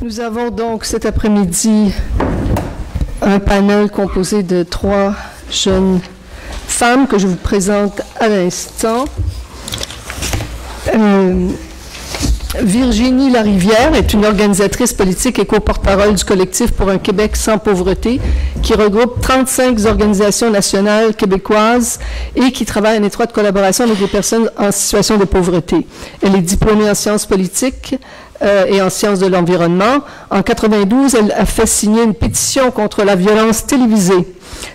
Nous avons donc cet après-midi un panel composé de 3 jeunes femmes que je vous présente à l'instant. Virginie Larivière est une organisatrice politique et co-porte-parole du collectif pour un Québec sans pauvreté qui regroupe 35 organisations nationales québécoises et qui travaille en étroite collaboration avec les personnes en situation de pauvreté. Elle est diplômée en sciences politiques et en sciences de l'environnement. En 92, elle a fait signer une pétition contre la violence télévisée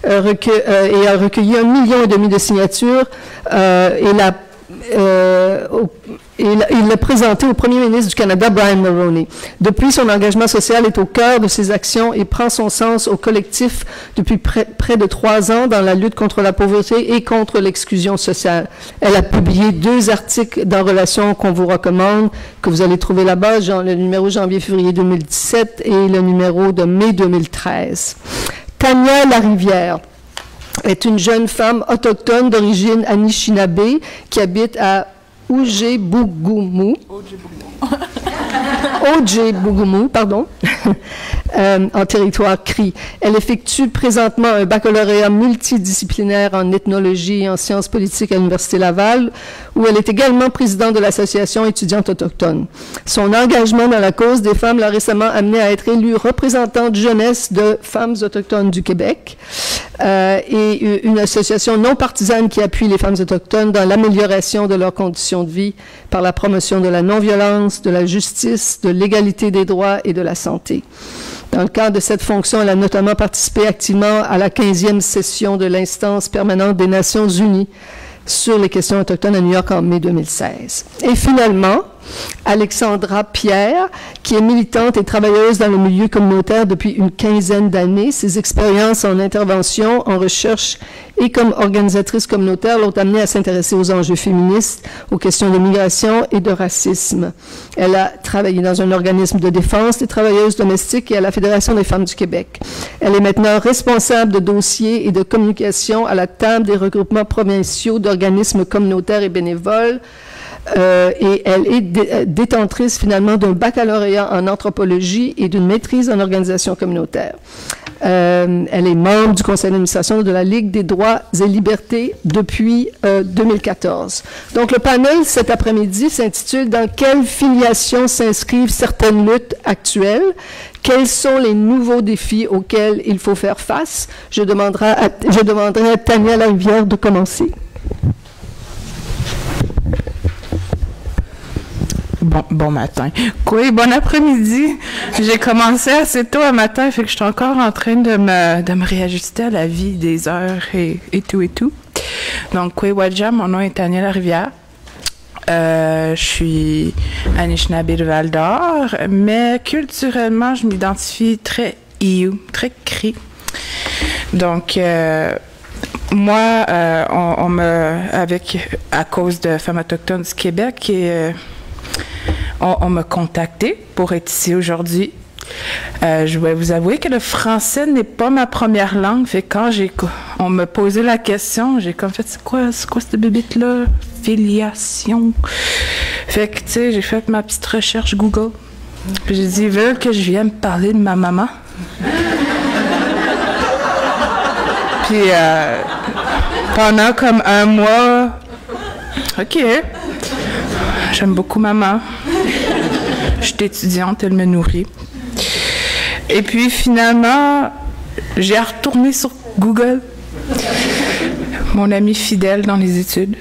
et a recueilli 1,5 million de signatures il l'a présenté au premier ministre du Canada, Brian Mulroney. Depuis, son engagement social est au cœur de ses actions et prend son sens au collectif depuis près de 3 ans dans la lutte contre la pauvreté et contre l'exclusion sociale. Elle a publié 2 articles dans Relations qu'on vous recommande, que vous allez trouver là-bas, le numéro janvier-février 2017 et le numéro de mai 2013. Tania Larivière est une jeune femme autochtone d'origine Anishinaabe qui habite à Ojibougoumou, pardon, en territoire Cri. Elle effectue présentement un baccalauréat multidisciplinaire en ethnologie et en sciences politiques à l'Université Laval, où elle est également présidente de l'Association étudiante autochtone. Son engagement dans la cause des femmes l'a récemment amenée à être élue représentante jeunesse de Femmes autochtones du Québec et une association non partisane qui appuie les femmes autochtones dans l'amélioration de leurs conditions de vie par la promotion de la non-violence, de la justice, de l'égalité des droits et de la santé. Dans le cadre de cette fonction, elle a notamment participé activement à la 15e session de l'instance permanente des Nations unies sur les questions autochtones à New York en mai 2016. Et finalement, Alexandra Pierre, qui est militante et travailleuse dans le milieu communautaire depuis une 15aine d'années. Ses expériences en intervention, en recherche et comme organisatrice communautaire l'ont amenée à s'intéresser aux enjeux féministes, aux questions de migration et de racisme. Elle a travaillé dans un organisme de défense des travailleuses domestiques et à la Fédération des femmes du Québec. Elle est maintenant responsable de dossiers et de communication à la table des regroupements provinciaux d'organismes communautaires et bénévoles. Et elle est détentrice finalement d'un baccalauréat en anthropologie et d'une maîtrise en organisation communautaire. Elle est membre du conseil d'administration de la Ligue des droits et libertés depuis 2014. Donc le panel cet après-midi s'intitule « Dans quelle filiation s'inscrivent certaines luttes actuelles? Quels sont les nouveaux défis auxquels il faut faire face? » Je demanderai à Tania Larivière de commencer. Bon matin. Oui, bon après-midi. J'ai commencé assez tôt un matin, fait que je suis encore en train de me réajuster à la vie des heures et tout. Donc, Kwe-Wadja, mon nom est Tania Larivière. Je suis Anishinaabe de Val-d'Or, mais culturellement, je m'identifie très Iou, très Cri. Donc, moi, à cause de Femmes autochtones du Québec, on m'a contacté pour être ici aujourd'hui. Je vais vous avouer que le français n'est pas ma première langue. Fait quand on me posait la question, j'ai comme fait, c'est quoi cette bébite-là? Filiation. Fait que, tu sais, j'ai fait ma petite recherche Google. Puis j'ai dit, ils veulent que je vienne parler de ma maman. Puis pendant comme 1 mois, OK, j'aime beaucoup maman. Je suis étudiante, elle me nourrit. Et puis finalement, j'ai retourné sur Google, mon ami fidèle dans les études.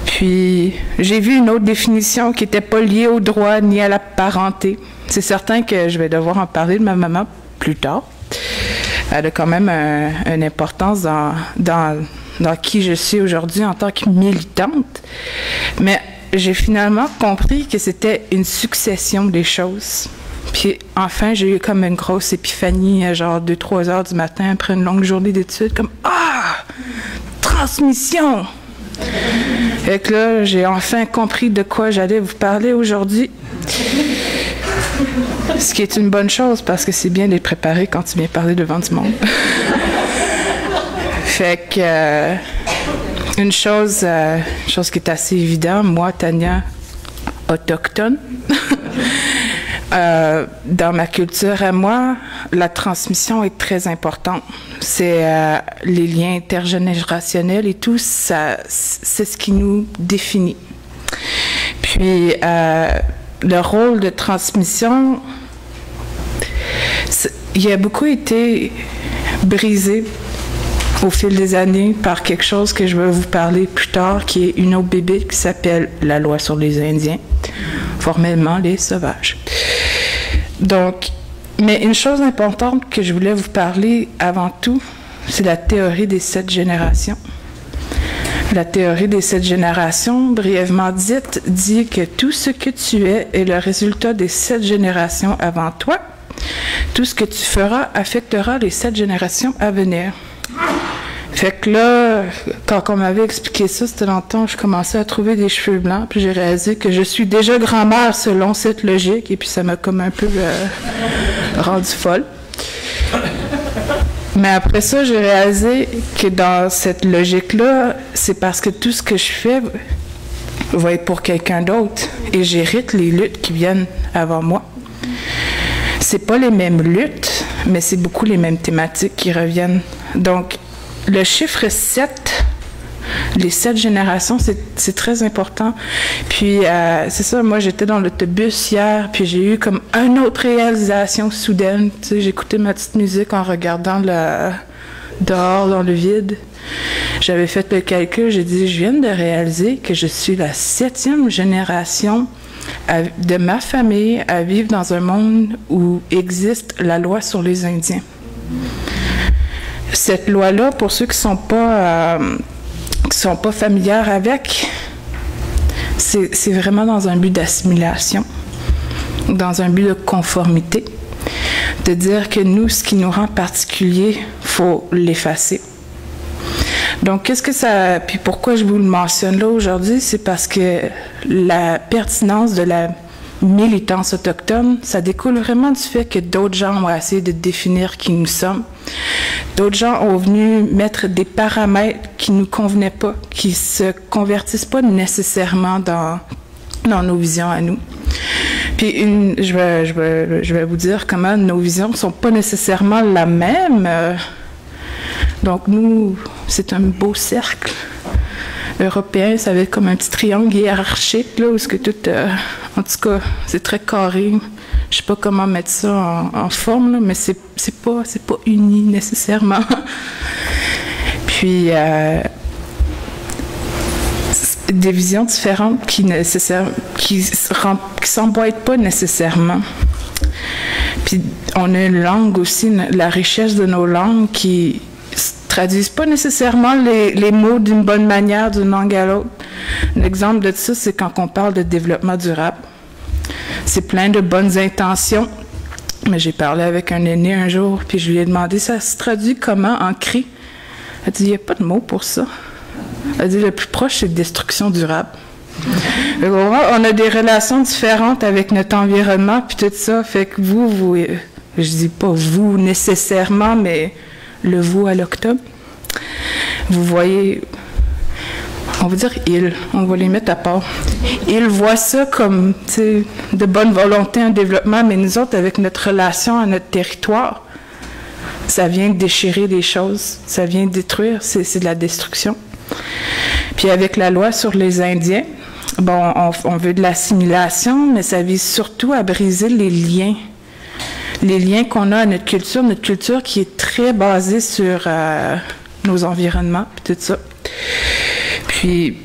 Puis j'ai vu une autre définition qui n'était pas liée au droit ni à la parenté. C'est certain que je vais devoir en parler de ma maman plus tard. Elle a quand même une importance dans qui je suis aujourd'hui en tant que militante. Mais j'ai finalement compris que c'était une succession des choses. Puis enfin, j'ai eu comme une grosse épiphanie, genre 2-3 heures du matin après une longue journée d'études, comme « Ah! Transmission! » Et que là, j'ai enfin compris de quoi j'allais vous parler aujourd'hui. Ce qui est une bonne chose, parce que c'est bien d'être préparé quand tu viens parler devant du monde. Fait que... Une chose qui est assez évidente, moi, Tania, autochtone, dans ma culture à moi, la transmission est très importante. C'est les liens intergénérationnels et tout, c'est ce qui nous définit. Puis, le rôle de transmission, il a beaucoup été brisé au fil des années par quelque chose que je vais vous parler plus tard, qui est une autre bébé qui s'appelle la loi sur les Indiens, formellement les sauvages. Donc, mais une chose importante que je voulais vous parler avant tout, c'est la théorie des 7 générations. La théorie des 7 générations, brièvement dite, dit que tout ce que tu es est le résultat des 7 générations avant toi. Tout ce que tu feras affectera les 7 générations à venir. Fait que là, quand on m'avait expliqué ça, c'était longtemps, je commençais à trouver des cheveux blancs, puis j'ai réalisé que je suis déjà grand-mère selon cette logique, et puis ça m'a comme un peu rendue folle. Mais après ça, j'ai réalisé que dans cette logique-là, c'est parce que tout ce que je fais va être pour quelqu'un d'autre, et j'hérite les luttes qui viennent avant moi. C'est pas les mêmes luttes, mais c'est beaucoup les mêmes thématiques qui reviennent. Donc, le chiffre 7, les 7 générations, c'est très important. Puis, c'est ça, moi, j'étais dans l'autobus hier, puis j'ai eu comme une autre réalisation soudaine. Tu sais, j'écoutais ma petite musique en regardant dehors, dans le vide. J'avais fait le calcul, j'ai dit, je viens de réaliser que je suis la 7e génération de ma famille à vivre dans un monde où existe la loi sur les Indiens. Cette loi-là, pour ceux qui sont pas familières avec, c'est vraiment dans un but d'assimilation, dans un but de conformité, de dire que nous, ce qui nous rend particulier, faut l'effacer. Donc, qu'est-ce que ça... Puis pourquoi je vous le mentionne là aujourd'hui, c'est parce que la pertinence de la militance autochtone, ça découle vraiment du fait que d'autres gens ont essayé de définir qui nous sommes. D'autres gens ont venu mettre des paramètres qui ne nous convenaient pas, qui ne se convertissent pas nécessairement dans nos visions à nous. Puis je vais vous dire comment nos visions ne sont pas nécessairement la même. Donc nous, c'est un beau cercle européen, ça va être comme un petit triangle hiérarchique, là, où ce que tout... en tout cas, c'est très carré. Je sais pas comment mettre ça en forme, là, mais c'est pas uni nécessairement. Puis des visions différentes qui s'emboîtent pas nécessairement. Puis on a une langue aussi, la richesse de nos langues qui traduisent pas nécessairement les mots d'une bonne manière d'une langue à l'autre. Un exemple de ça, c'est quand on parle de développement durable. C'est plein de bonnes intentions, mais j'ai parlé avec un aîné un jour, puis je lui ai demandé, ça se traduit comment en cri? Elle a dit, il n'y a pas de mot pour ça. Elle a dit, le plus proche, c'est destruction durable. On a des relations différentes avec notre environnement, puis tout ça, fait que vous, je dis pas vous nécessairement, mais le vous à l'octobre, vous voyez, on va dire il, on va les mettre à part. Ils voient ça comme, tu sais, de bonne volonté, un développement, mais nous autres, avec notre relation à notre territoire, ça vient déchirer des choses, ça vient détruire, c'est de la destruction. Puis avec la loi sur les Indiens, bon, on veut de l'assimilation, mais ça vise surtout à briser les liens qu'on a à notre culture qui est très basée sur nos environnements, puis tout ça. Puis,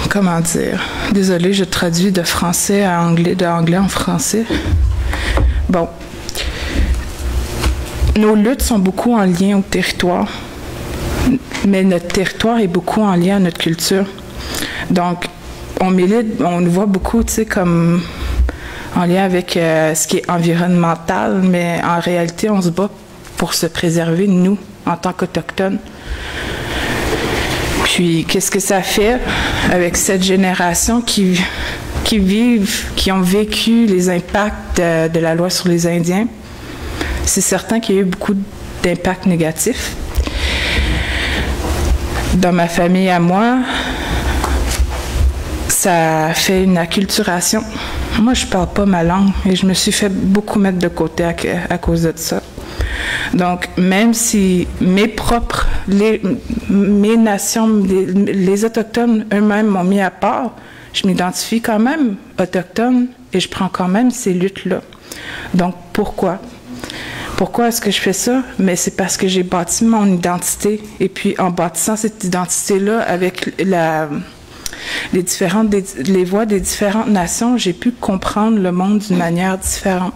comment dire? Désolée, je traduis de français à anglais, d'anglais en français. Bon. Nos luttes sont beaucoup en lien au territoire, mais notre territoire est beaucoup en lien à notre culture. Donc, on milite, on nous voit beaucoup, tu sais, comme en lien avec ce qui est environnemental, mais en réalité, on se bat pour se préserver, nous, en tant qu'Autochtones. Puis, qu'est-ce que ça fait avec cette génération qui ont vécu les impacts de la loi sur les Indiens? C'est certain qu'il y a eu beaucoup d'impacts négatifs. Dans ma famille à moi, ça fait une acculturation moi, je parle pas ma langue et je me suis fait beaucoup mettre de côté à cause de ça. Donc, même si mes nations, les Autochtones eux-mêmes m'ont mis à part, je m'identifie quand même autochtone et je prends quand même ces luttes-là. Donc, pourquoi? Pourquoi est-ce que je fais ça? Mais c'est parce que j'ai bâti mon identité. Et puis, en bâtissant cette identité-là avec les voix des différentes nations, j'ai pu comprendre le monde d'une manière différente.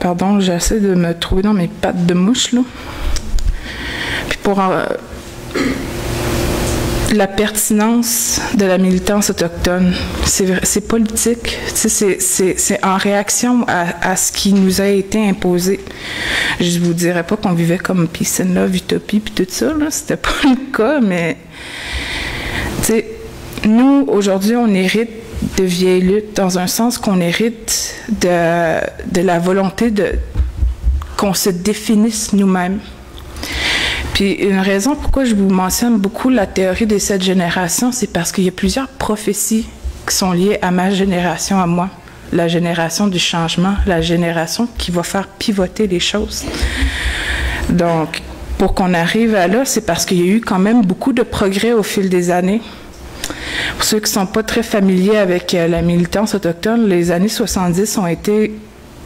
Pardon, j'essaie de me trouver dans mes pattes de mouche, là. Puis pour la pertinence de la militance autochtone, c'est politique, c'est en réaction à ce qui nous a été imposé. Je vous dirais pas qu'on vivait comme peace and love, utopie, puis tout ça, là, c'était pas le cas, mais nous, aujourd'hui, on hérite de vieilles luttes, dans un sens qu'on hérite de la volonté qu'on se définisse nous-mêmes. Puis une raison pourquoi je vous mentionne beaucoup la théorie des 7 générations, c'est parce qu'il y a plusieurs prophéties qui sont liées à ma génération, à moi. La génération du changement, la génération qui va faire pivoter les choses. Donc, pour qu'on arrive à là, c'est parce qu'il y a eu quand même beaucoup de progrès au fil des années. Pour ceux qui ne sont pas très familiers avec la militance autochtone, les années 70 ont été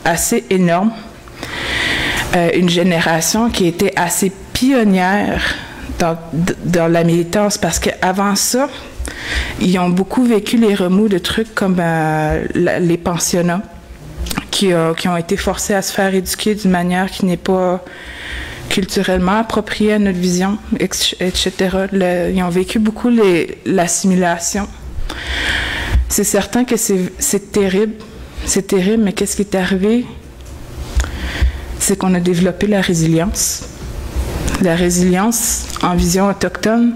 assez énormes. Une génération qui était assez pionnière dans la militance, parce qu'avant ça, ils ont beaucoup vécu les remous de trucs comme les pensionnats, qui ont été forcés à se faire éduquer d'une manière qui n'est pas culturellement appropriée à notre vision, etc. Ils ont vécu beaucoup l'assimilation. C'est certain que c'est terrible, mais qu'est-ce qui est arrivé? C'est qu'on a développé la résilience. La résilience en vision autochtone,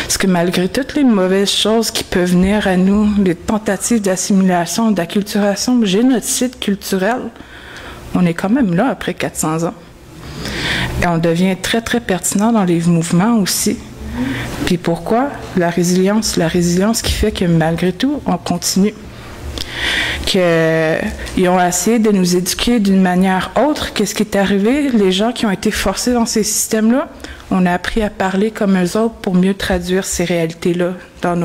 parce que malgré toutes les mauvaises choses qui peuvent venir à nous, les tentatives d'assimilation, d'acculturation, génocide culturel, on est quand même là après 400 ans. Et on devient très, très pertinent dans les mouvements aussi. Puis pourquoi? La résilience qui fait que malgré tout, on continue. Qu'ils ont essayé de nous éduquer d'une manière autre. Qu'est-ce qui est arrivé? Les gens qui ont été forcés dans ces systèmes-là, on a appris à parler comme eux autres pour mieux traduire ces réalités-là dans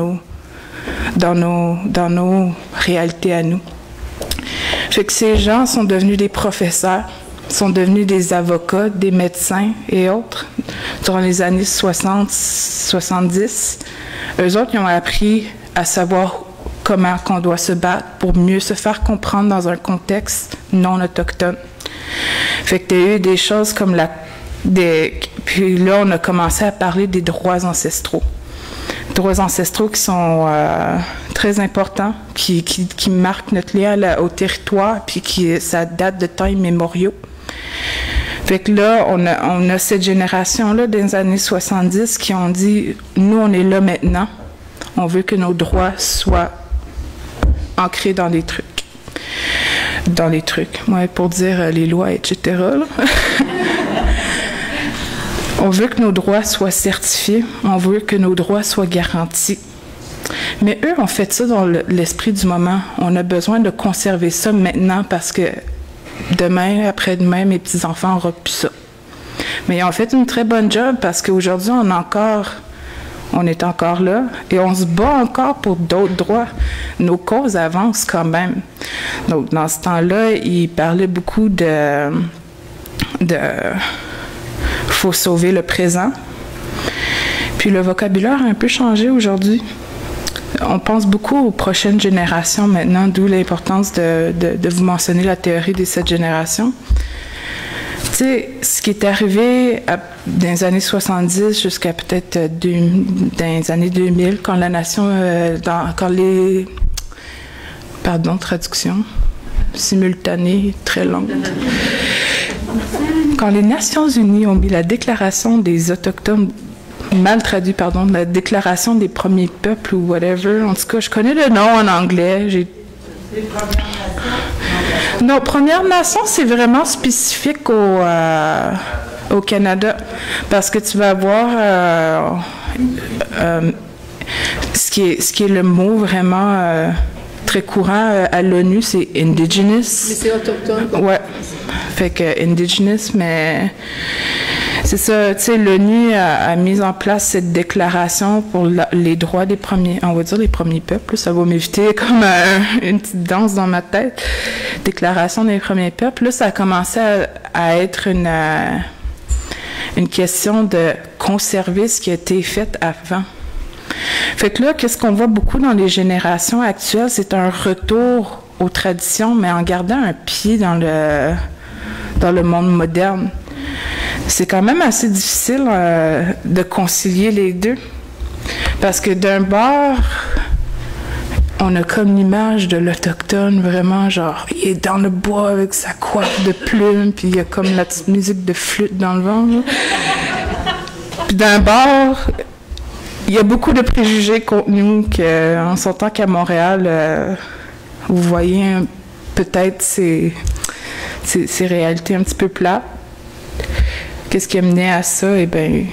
nos réalités à nous. Fait que ces gens sont devenus des professeurs, sont devenus des avocats, des médecins et autres durant les années 60-70. Eux autres, ils ont appris à savoir comment qu'on doit se battre pour mieux se faire comprendre dans un contexte non autochtone. Fait que tu as eu des choses comme puis là, on a commencé à parler des droits ancestraux. Droits ancestraux qui sont très importants, qui marquent notre lien au territoire, puis ça date de temps immémoriaux. Fait que là, on a cette génération-là des années 70 qui ont dit, nous, on est là maintenant. On veut que nos droits soient ancrés dans les trucs. Ouais, pour dire les lois, etc. On veut que nos droits soient certifiés. On veut que nos droits soient garantis. Mais eux ont fait ça dans l'esprit du moment. On a besoin de conserver ça maintenant parce que demain, après-demain, mes petits-enfants n'auront plus ça. Mais ils ont fait une très bonne job parce qu'aujourd'hui, on est encore là et on se bat encore pour d'autres droits. Nos causes avancent quand même. Donc, dans ce temps-là, ils parlaient beaucoup de faut sauver le présent. Puis le vocabulaire a un peu changé aujourd'hui. On pense beaucoup aux prochaines générations maintenant, d'où l'importance de vous mentionner la théorie des 7 générations. Tu sais, ce qui est arrivé dans les années 70 jusqu'à peut-être dans les années 2000, quand la nation, traduction simultanée, très longue. Quand les Nations Unies ont mis la déclaration des Autochtones, mal traduit, pardon, la déclaration des premiers peuples ou whatever, en tout cas, je connais le nom en anglais. Non, Première Nation, c'est vraiment spécifique au Canada, parce que tu vas avoir ce ce qui est le mot vraiment très courant à l'ONU, c'est indigenous. Mais c'est autochtone. Ouais. Fait que indigenous, mais c'est ça, tu sais, l'ONU a mis en place cette déclaration pour les droits des premiers, on va dire les premiers peuples, ça va m'éviter comme une petite danse dans ma tête. Déclaration des premiers peuples, là, ça a commencé à être une question de conserver ce qui a été fait avant. Fait que là, qu'est-ce qu'on voit beaucoup dans les générations actuelles, c'est un retour aux traditions, mais en gardant un pied dans le monde moderne. C'est quand même assez difficile de concilier les deux. Parce que d'un bord, on a comme l'image de l'Autochtone, vraiment, genre, il est dans le bois avec sa coiffe de plumes, puis il y a comme la petite musique de flûte dans le vent. Là. Puis d'un bord, il y a beaucoup de préjugés contenus en sortant qu'à Montréal, vous voyez peut-être ces réalités un petit peu plates. Qu'est-ce qui a mené à ça? Eh bien,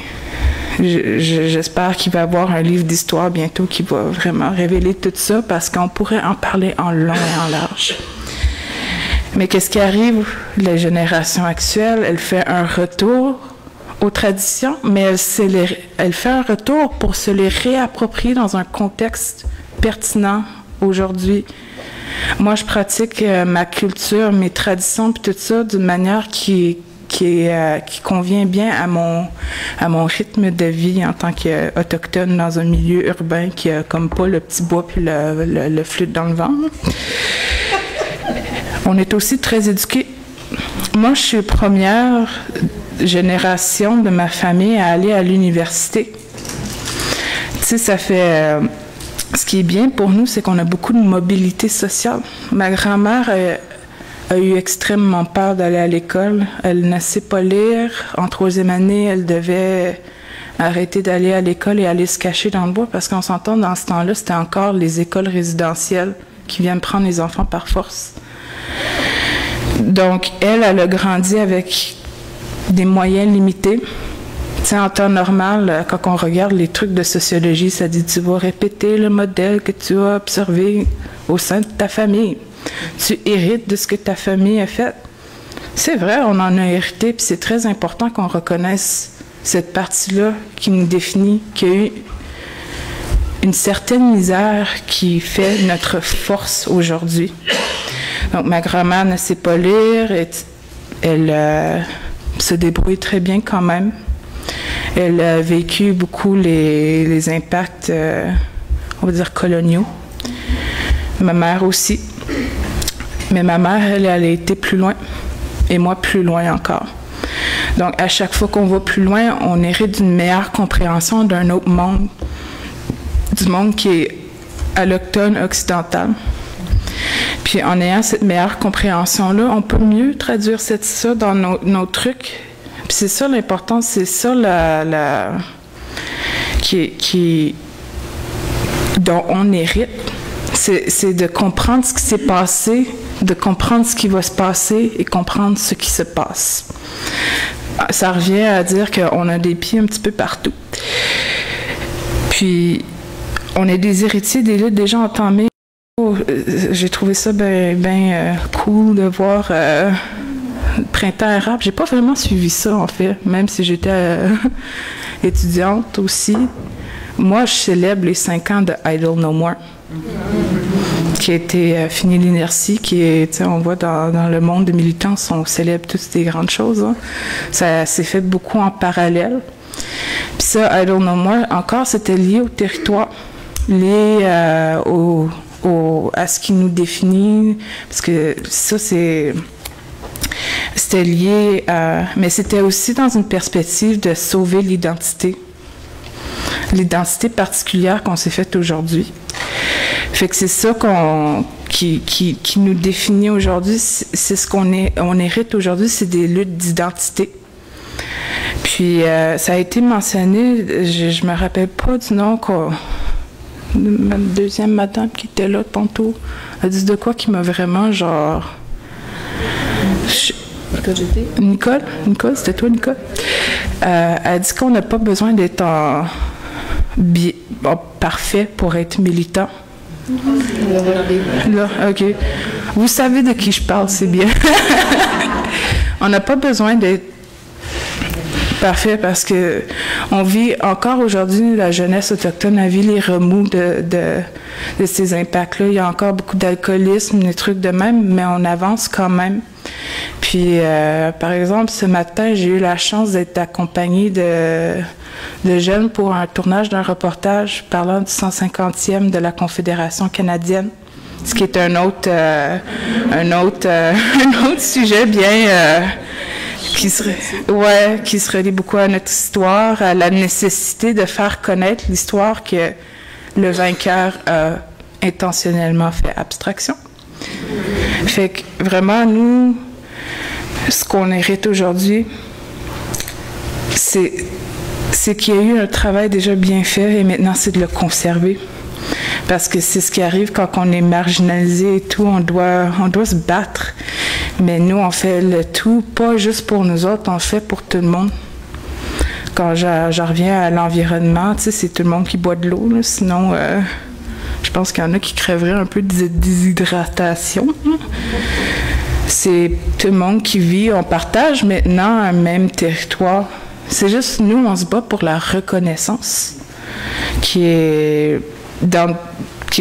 j'espère qu'il va y avoir un livre d'histoire bientôt qui va vraiment révéler tout ça parce qu'on pourrait en parler en long et en large. Mais qu'est-ce qui arrive? La génération actuelle, elle fait un retour aux traditions, mais elle fait un retour pour se les réapproprier dans un contexte pertinent aujourd'hui. Moi, je pratique ma culture, mes traditions, puis tout ça d'une manière qui convient bien à mon rythme de vie en tant qu'autochtone dans un milieu urbain qui a comme pas le petit bois puis le flûte dans le vent. On est aussi très éduqués. Moi, je suis première génération de ma famille à aller à l'université. Tu sais, ça fait... ce qui est bien pour nous, c'est qu'on a beaucoup de mobilité sociale. Ma grand-mère a eu extrêmement peur d'aller à l'école. Elle ne sait pas lire. En 3e année, elle devait arrêter d'aller à l'école et aller se cacher dans le bois parce qu'on s'entend, dans ce temps-là, c'était encore les écoles résidentielles qui viennent prendre les enfants par force. Donc, elle a grandi avec des moyens limités. Tu sais, en temps normal, quand on regarde les trucs de sociologie, ça dit « tu vas répéter le modèle que tu as observé au sein de ta famille ». Tu hérites de ce que ta famille a fait. C'est vrai, on en a hérité, puis c'est très important qu'on reconnaisse cette partie-là qui nous définit, qui a eu une certaine misère qui fait notre force aujourd'hui. Donc, ma grand-mère ne sait pas lire, elle se débrouille très bien quand même. Elle a vécu beaucoup les impacts, on va dire, coloniaux. Ma mère aussi. Mais ma mère, elle a été plus loin. Et moi, plus loin encore. Donc, à chaque fois qu'on va plus loin, on hérite d'une meilleure compréhension d'un autre monde. Du monde qui est alloctone occidental. Puis, en ayant cette meilleure compréhension-là, on peut mieux traduire ça dans nos trucs. Puis, c'est ça l'important, c'est ça dont on hérite. C'est de comprendre ce qui s'est passé, de comprendre ce qui va se passer et comprendre ce qui se passe. Ça revient à dire qu'on a des pieds un petit peu partout. Puis, on est des héritiers des luttes déjà entamées. J'ai trouvé ça bien cool de voir Printemps arabe. J'ai pas vraiment suivi ça, en fait, même si j'étais étudiante aussi. Moi, je célèbre les 5 ans de Idle No More, qui a été fini l'inertie, qui est, tu sais, on voit dans le monde de militance, on célèbre toutes des grandes choses. Hein. Ça s'est fait beaucoup en parallèle. Puis ça, Idle No More, encore, c'était lié au territoire, lié à ce qui nous définit, parce que ça, c'était lié à... Mais c'était aussi dans une perspective de sauver l'identité particulière qu'on s'est faite aujourd'hui. Fait que c'est ça qui nous définit aujourd'hui, c'est ce on hérite aujourd'hui, c'est des luttes d'identité. Puis ça a été mentionné, je me rappelle pas du nom, ma deuxième madame qui était là tantôt, elle dit de quoi qui m'a vraiment genre... Nicole, c'était toi, Nicole? Elle dit qu'on n'a pas besoin d'être parfait pour être militant. Là, OK. Vous savez de qui je parle, c'est bien. On n'a pas besoin d'être parfait parce que on vit encore aujourd'hui, la jeunesse autochtone a vu les remous de ces impacts-là. Il y a encore beaucoup d'alcoolisme, des trucs de même, mais on avance quand même. Puis, par exemple, ce matin, j'ai eu la chance d'être accompagnée de jeunes pour un tournage d'un reportage parlant du 150e de la Confédération canadienne, ce qui est un autre sujet bien qui se relie beaucoup à notre histoire, à la nécessité de faire connaître l'histoire que le vainqueur a intentionnellement fait abstraction. Fait que vraiment, nous, ce qu'on hérite aujourd'hui, c'est qu'il y a eu un travail déjà bien fait et maintenant c'est de le conserver. Parce que c'est ce qui arrive quand on est marginalisé et tout, on doit se battre. Mais nous, on fait le tout, pas juste pour nous autres, on le fait pour tout le monde. Quand je reviens à l'environnement, tu sais, c'est tout le monde qui boit de l'eau, là, sinon, je pense qu'il y en a qui crèveraient un peu de déshydratation. C'est tout le monde qui vit, on partage maintenant un même territoire. C'est juste, nous, on se bat pour la reconnaissance, qui est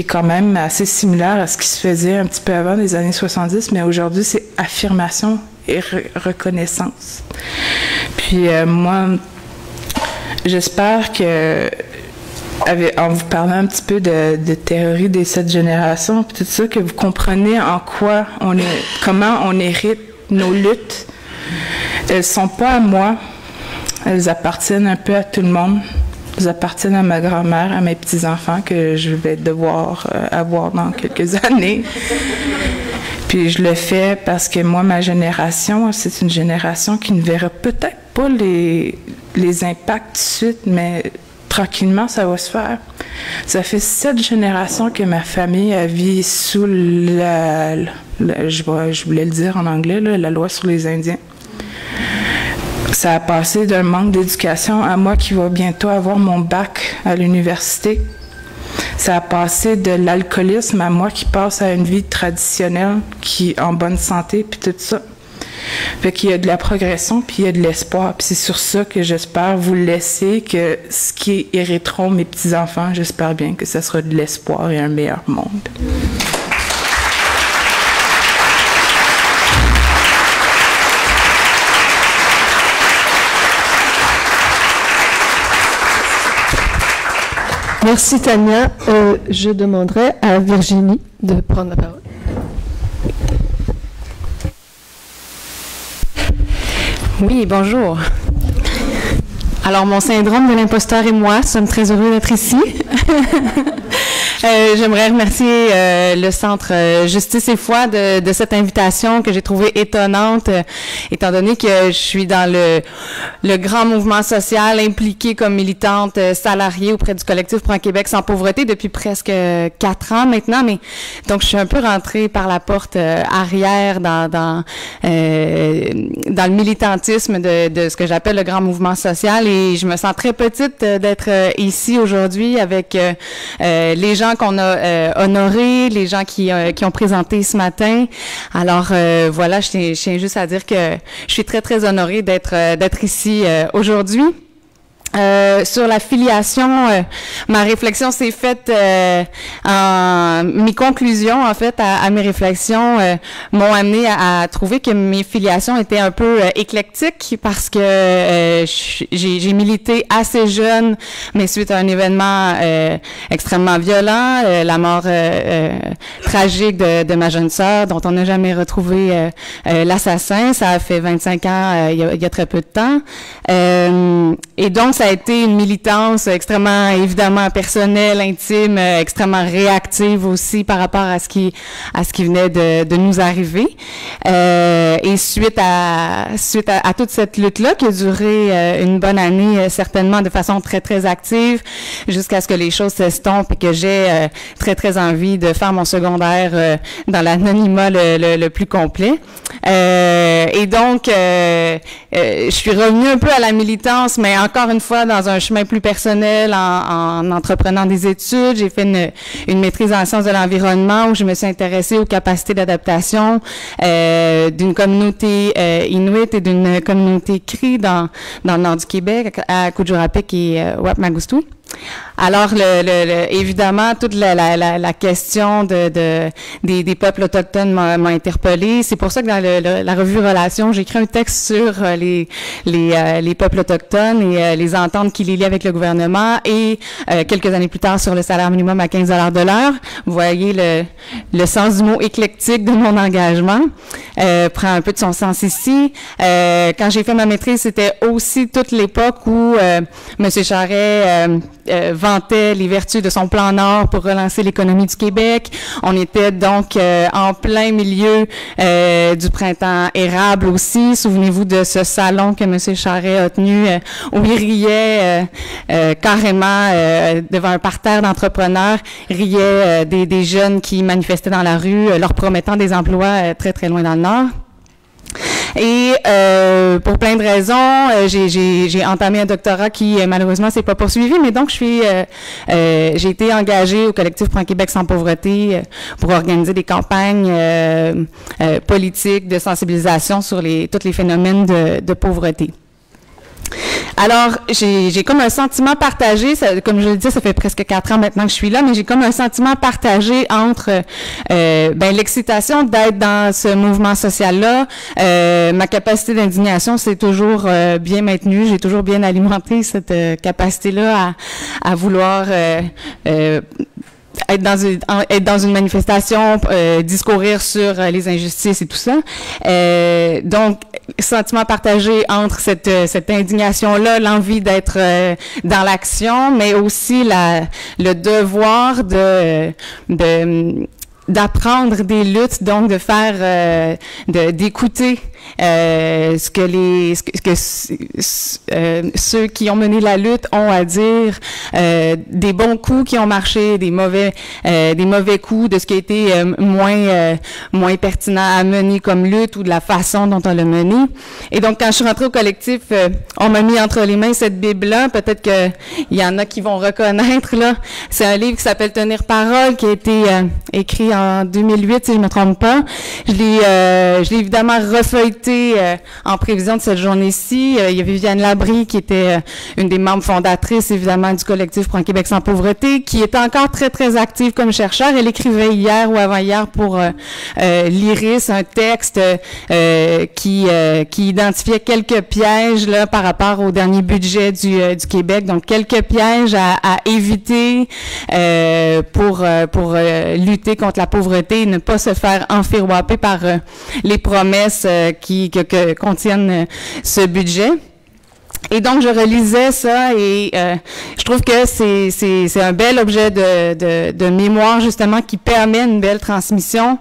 quand même assez similaire à ce qui se faisait un petit peu avant les années 70, mais aujourd'hui, c'est affirmation et reconnaissance. Puis moi, j'espère que, en vous parlant un petit peu de théorie des 7 générations, puis tout ça, que vous comprenez en quoi comment on hérite nos luttes. Elles sont pas à moi, elles appartiennent un peu à tout le monde. Elles appartiennent à ma grand-mère, à mes petits-enfants que je vais devoir avoir dans quelques années. Puis je le fais parce que moi, ma génération, c'est une génération qui ne verra peut-être pas les impacts tout de suite, mais tranquillement, ça va se faire. Ça fait 7 générations que ma famille a vécu sous je voulais le dire en anglais, là, la loi sur les Indiens. Ça a passé d'un manque d'éducation à moi qui va bientôt avoir mon bac à l'université. Ça a passé de l'alcoolisme à moi qui passe à une vie traditionnelle, qui en bonne santé, puis tout ça. Fait qu'il y a de la progression, puis il y a de l'espoir. Puis c'est sur ça que j'espère vous laisser, que ce qui hériteront mes petits-enfants, j'espère bien que ça sera de l'espoir et un meilleur monde. Merci Tania. Je demanderai à Virginie de prendre la parole. Oui, bonjour. Alors, mon syndrome de l'imposteur et moi sommes très heureux d'être ici. J'aimerais remercier le Centre Justice et Foi de cette invitation que j'ai trouvée étonnante, étant donné que je suis dans le grand mouvement social impliqué comme militante salariée auprès du collectif pour un Québec sans pauvreté depuis presque 4 ans maintenant. Mais donc, je suis un peu rentrée par la porte arrière dans le militantisme de ce que j'appelle le grand mouvement social, et je me sens très petite d'être ici aujourd'hui avec les gens qu'on a honorés, les gens qui ont présenté ce matin. Alors voilà, je tiens juste à dire que je suis très, très honorée d'être ici aujourd'hui. Sur la filiation, ma réflexion s'est faite mes conclusions en fait à mes réflexions m'ont amené à trouver que mes filiations étaient un peu éclectiques parce que j'ai milité assez jeune, mais suite à un événement extrêmement violent, la mort tragique de ma jeune sœur dont on n'a jamais retrouvé l'assassin. Ça a fait 25 ans il y a très peu de temps, et donc ça a été une militance extrêmement, évidemment, personnelle, intime, extrêmement réactive aussi par rapport à ce qui venait de nous arriver. Et suite à toute cette lutte-là, qui a duré une bonne année, certainement de façon très, très active, jusqu'à ce que les choses s'estompent et que j'ai très, très envie de faire mon secondaire dans l'anonymat le plus complet. Et donc, je suis revenue un peu à la militance, mais encore une fois, fois dans un chemin plus personnel en entreprenant des études. J'ai fait une maîtrise en sciences de l'environnement où je me suis intéressée aux capacités d'adaptation d'une communauté inuit et d'une communauté Cri dans le nord du Québec, à Kuujjuaq et Wapmagoostou. Alors, évidemment, toute la question des peuples autochtones m'a interpellée. C'est pour ça que dans la revue Relations, j'ai écrit un texte sur les peuples autochtones et les ententes qui les lient avec le gouvernement et quelques années plus tard sur le salaire minimum à 15 $ de l'heure. Vous voyez le sens du mot éclectique de mon engagement. Prend un peu de son sens ici. Quand j'ai fait ma maîtrise, c'était aussi toute l'époque où M. Charest vantait les vertus de son plan Nord pour relancer l'économie du Québec. On était donc en plein milieu du printemps érable aussi. Souvenez-vous de ce salon que M. Charest a tenu où il riait carrément devant un parterre d'entrepreneurs, riait des jeunes qui manifestaient dans la rue, leur promettant des emplois très, très loin dans le Nord. Et pour plein de raisons, j'ai entamé un doctorat qui malheureusement s'est pas poursuivi, mais donc j'ai été engagée au collectif Pour un Québec sans pauvreté pour organiser des campagnes politiques de sensibilisation sur tous les phénomènes de pauvreté. Alors, j'ai comme un sentiment partagé, comme je le dis, ça fait presque 4 ans maintenant que je suis là, mais j'ai comme un sentiment partagé entre l'excitation d'être dans ce mouvement social-là. Ma capacité d'indignation s'est toujours bien maintenue, j'ai toujours bien alimenté cette capacité-là à vouloir être dans une manifestation, discourir sur les injustices et tout ça. Donc, sentiment partagé entre cette indignation-là, l'envie d'être dans l'action, mais aussi le devoir d'apprendre des luttes, donc de faire, d'écouter ceux qui ont mené la lutte ont à dire, des bons coups qui ont marché, des mauvais coups, de ce qui a été moins pertinent à mener comme lutte ou de la façon dont on l'a mené. Et donc, quand je suis rentrée au collectif, on m'a mis entre les mains cette Bible-là. Peut-être que il y en a qui vont reconnaître, là. C'est un livre qui s'appelle Tenir parole, qui a été écrit en 2008, si je ne me trompe pas. Je l'ai évidemment refeuilleté en prévision de cette journée-ci. Il y avait Viviane Labrie, qui était une des membres fondatrices, évidemment, du collectif Pour un Québec sans pauvreté, qui est encore très, très active comme chercheur. Elle écrivait hier ou avant-hier pour l'Iris un texte qui identifiait quelques pièges là par rapport au dernier budget du Québec. Donc, quelques pièges à éviter pour lutter contre la pauvreté et ne pas se faire enfirouaper par les promesses qui contiennent ce budget. Et donc, je relisais ça et je trouve que c'est un bel objet de mémoire, justement, qui permet une belle transmission.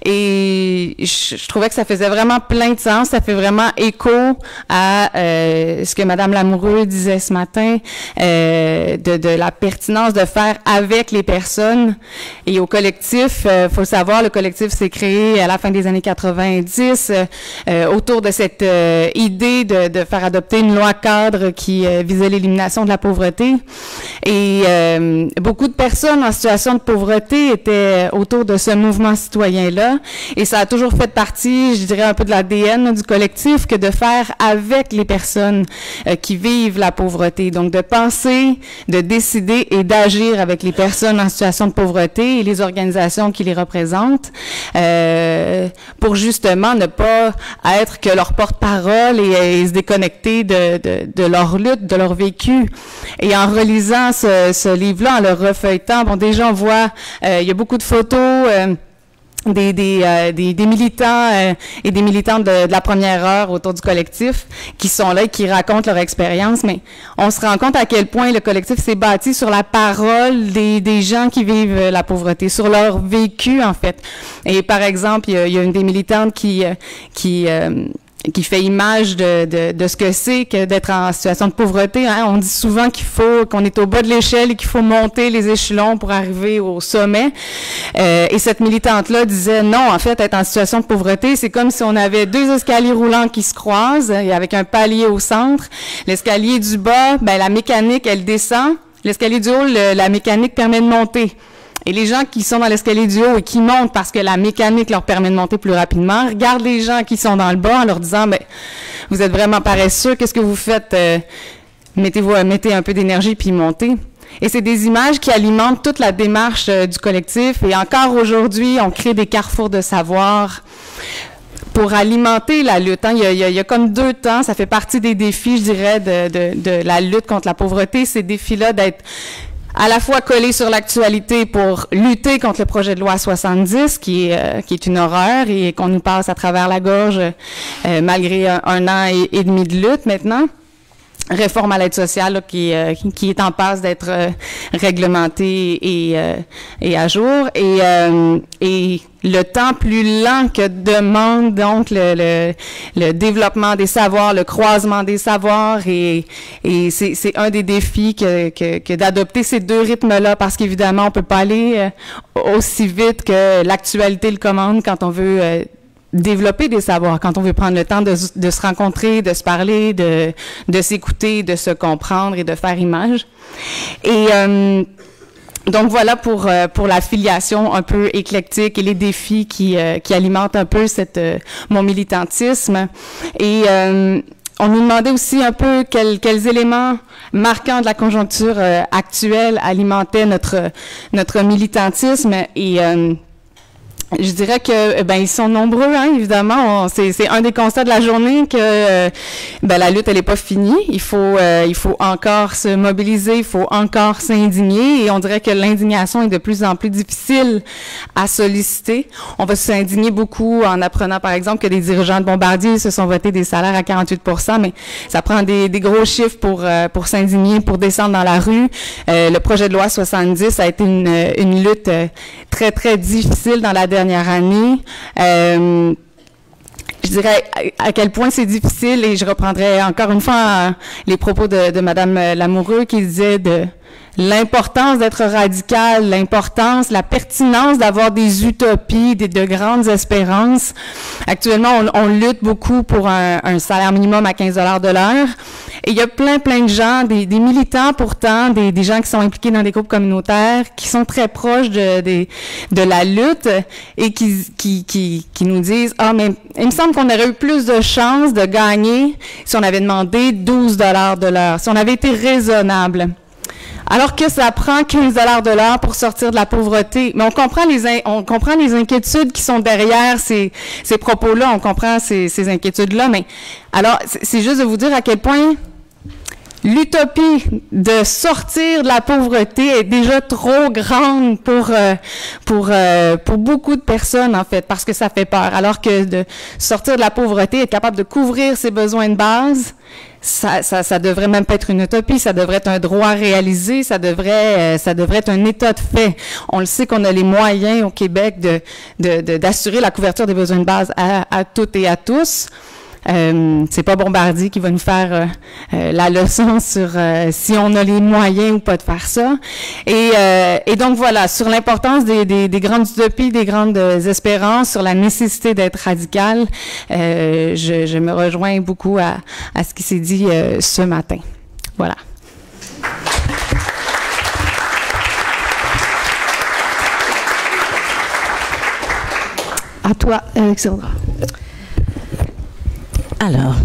Et je trouvais que ça faisait vraiment plein de sens. Ça fait vraiment écho à ce que Madame Lamoureux disait ce matin, de la pertinence de faire avec les personnes. Et au collectif, faut le savoir, le collectif s'est créé à la fin des années 90 autour de cette idée de faire adopter une loi cadre qui visait l'élimination de la pauvreté. Et beaucoup de personnes en situation de pauvreté étaient autour de ce mouvement citoyen-là. Et ça a toujours fait partie, je dirais, un peu de l'ADN du collectif, que de faire avec les personnes qui vivent la pauvreté. Donc, de penser, de décider et d'agir avec les personnes en situation de pauvreté et les organisations qui les représentent pour justement ne pas être que leur porte-parole et se déconnecter de leur lutte, de leur vécu. Et en relisant ce livre-là, en le refeuilletant, bon, déjà on voit, il y a beaucoup de photos des militants et des militantes de la première heure autour du collectif qui sont là et qui racontent leur expérience, mais on se rend compte à quel point le collectif s'est bâti sur la parole des gens qui vivent la pauvreté, sur leur vécu en fait. Et par exemple, il y a une des militantes qui qui fait image de ce que c'est que d'être en situation de pauvreté. Hein. On dit souvent qu'on est au bas de l'échelle et qu'il faut monter les échelons pour arriver au sommet. Et cette militante-là disait non, en fait, être en situation de pauvreté, c'est comme si on avait deux escaliers roulants qui se croisent, et avec un palier au centre. L'escalier du bas, ben la mécanique, elle descend. L'escalier du haut, la mécanique permet de monter. Et les gens qui sont dans l'escalier du haut et qui montent parce que la mécanique leur permet de monter plus rapidement, regardent les gens qui sont dans le bas en leur disant, ben, vous êtes vraiment paresseux, qu'est-ce que vous faites? Mettez un peu d'énergie puis montez. Et c'est des images qui alimentent toute la démarche du collectif. Et encore aujourd'hui, on crée des carrefours de savoir pour alimenter la lutte. Hein. Il y a comme 2 temps, ça fait partie des défis, je dirais, de la lutte contre la pauvreté, ces défis-là d'être à la fois collé sur l'actualité pour lutter contre le projet de loi 70, qui est une horreur et qu'on nous passe à travers la gorge malgré un an et demi de lutte maintenant. Réforme à l'aide sociale là, qui est en passe d'être réglementée et à jour. Et le temps plus lent que demande donc le développement des savoirs, le croisement des savoirs, et c'est un des défis que d'adopter ces 2 rythmes-là, parce qu'évidemment on peut pas aller aussi vite que l'actualité le commande quand on veut développer des savoirs, quand on veut prendre le temps de se rencontrer, de se parler, de s'écouter, de se comprendre et de faire image. Et donc voilà pour la filiation un peu éclectique et les défis qui alimentent un peu mon militantisme. Et on nous demandait aussi un peu quels éléments marquants de la conjoncture actuelle alimentaient notre militantisme. Et je dirais que ils sont nombreux, hein, évidemment. C'est un des constats de la journée que la lutte elle est pas finie. Il faut encore se mobiliser, il faut encore s'indigner, et on dirait que l'indignation est de plus en plus difficile à solliciter. On va s'indigner beaucoup en apprenant par exemple que des dirigeants de Bombardier se sont votés des salaires à 48%, mais ça prend des gros chiffres pour s'indigner, pour descendre dans la rue. Le projet de loi 70 a été une lutte très très difficile dans la dernière année. Je dirais à quel point c'est difficile, et je reprendrai encore une fois les propos de Madame Lamoureux qui disait de l'importance d'être radical, l'importance, la pertinence d'avoir des utopies, de grandes espérances. Actuellement, on lutte beaucoup pour un salaire minimum à 15 $ de l'heure. Et il y a plein de gens, des militants pourtant, des gens qui sont impliqués dans des groupes communautaires, qui sont très proches de la lutte et qui nous disent « Ah, mais il me semble qu'on aurait eu plus de chances de gagner si on avait demandé 12 $ de l'heure, si on avait été raisonnable. » Alors que ça prend 15 $ de l'heure pour sortir de la pauvreté. Mais on comprend les inquiétudes qui sont derrière ces propos-là, on comprend ces inquiétudes-là, mais alors, c'est juste de vous dire à quel point l'utopie de sortir de la pauvreté est déjà trop grande pour beaucoup de personnes, en fait, parce que ça fait peur. Alors que de sortir de la pauvreté, être capable de couvrir ses besoins de base, ça devrait même pas être une utopie, ça devrait être un droit réalisé, ça devrait être un état de fait. On le sait qu'on a les moyens au Québec d'assurer la couverture des besoins de base à toutes et à tous. C'est pas Bombardier qui va nous faire la leçon sur si on a les moyens ou pas de faire ça. Et donc voilà, sur l'importance des grandes utopies, des grandes espérances, sur la nécessité d'être radical, je me rejoins beaucoup à ce qui s'est dit ce matin. Voilà. À toi, Alexandra. Alors,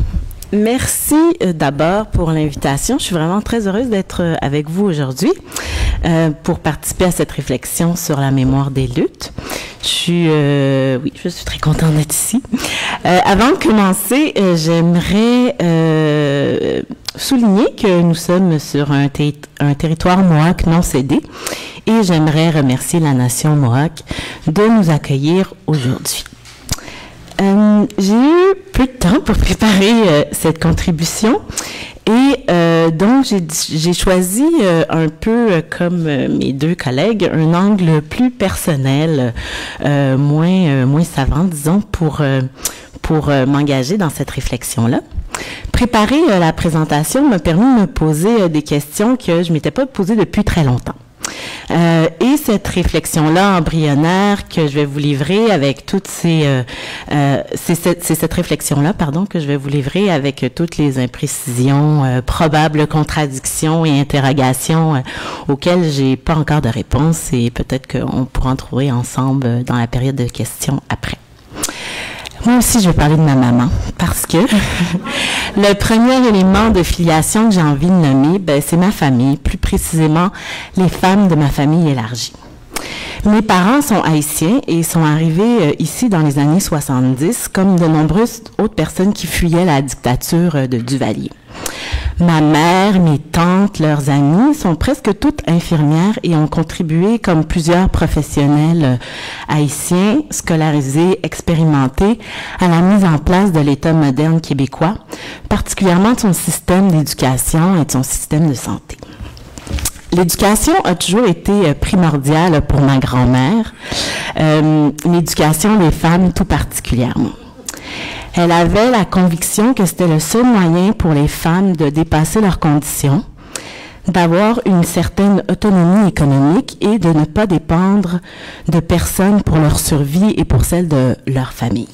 merci d'abord pour l'invitation. Je suis vraiment très heureuse d'être avec vous aujourd'hui pour participer à cette réflexion sur la mémoire des luttes. Je suis très contente d'être ici. Avant de commencer, j'aimerais souligner que nous sommes sur un territoire mohawk non cédé, et j'aimerais remercier la nation mohawk de nous accueillir aujourd'hui. J'ai eu peu de temps pour préparer cette contribution, et donc j'ai choisi un peu comme mes 2 collègues un angle plus personnel, moins savant, disons, pour pour m'engager dans cette réflexion-là. Préparer la présentation m'a permis de me poser des questions que je ne m'étais pas posées depuis très longtemps. Et cette réflexion-là embryonnaire que je vais vous livrer avec toutes c'est cette réflexion-là, pardon, que je vais vous livrer avec toutes les imprécisions, probables contradictions et interrogations auxquelles j'ai pas encore de réponse et peut-être qu'on pourra en trouver ensemble dans la période de questions après. Moi aussi, je vais parler de ma maman parce que le premier élément de filiation que j'ai envie de nommer, c'est ma famille, plus précisément les femmes de ma famille élargie. Mes parents sont haïtiens et sont arrivés ici dans les années 70, comme de nombreuses autres personnes qui fuyaient la dictature de Duvalier. Ma mère, mes tantes, leurs amis sont presque toutes infirmières et ont contribué comme plusieurs professionnels haïtiens, scolarisés, expérimentés, à la mise en place de l'État moderne québécois, particulièrement de son système d'éducation et de son système de santé. L'éducation a toujours été primordiale pour ma grand-mère, l'éducation des femmes tout particulièrement. Elle avait la conviction que c'était le seul moyen pour les femmes de dépasser leurs conditions, d'avoir une certaine autonomie économique et de ne pas dépendre de personnes pour leur survie et pour celle de leur famille.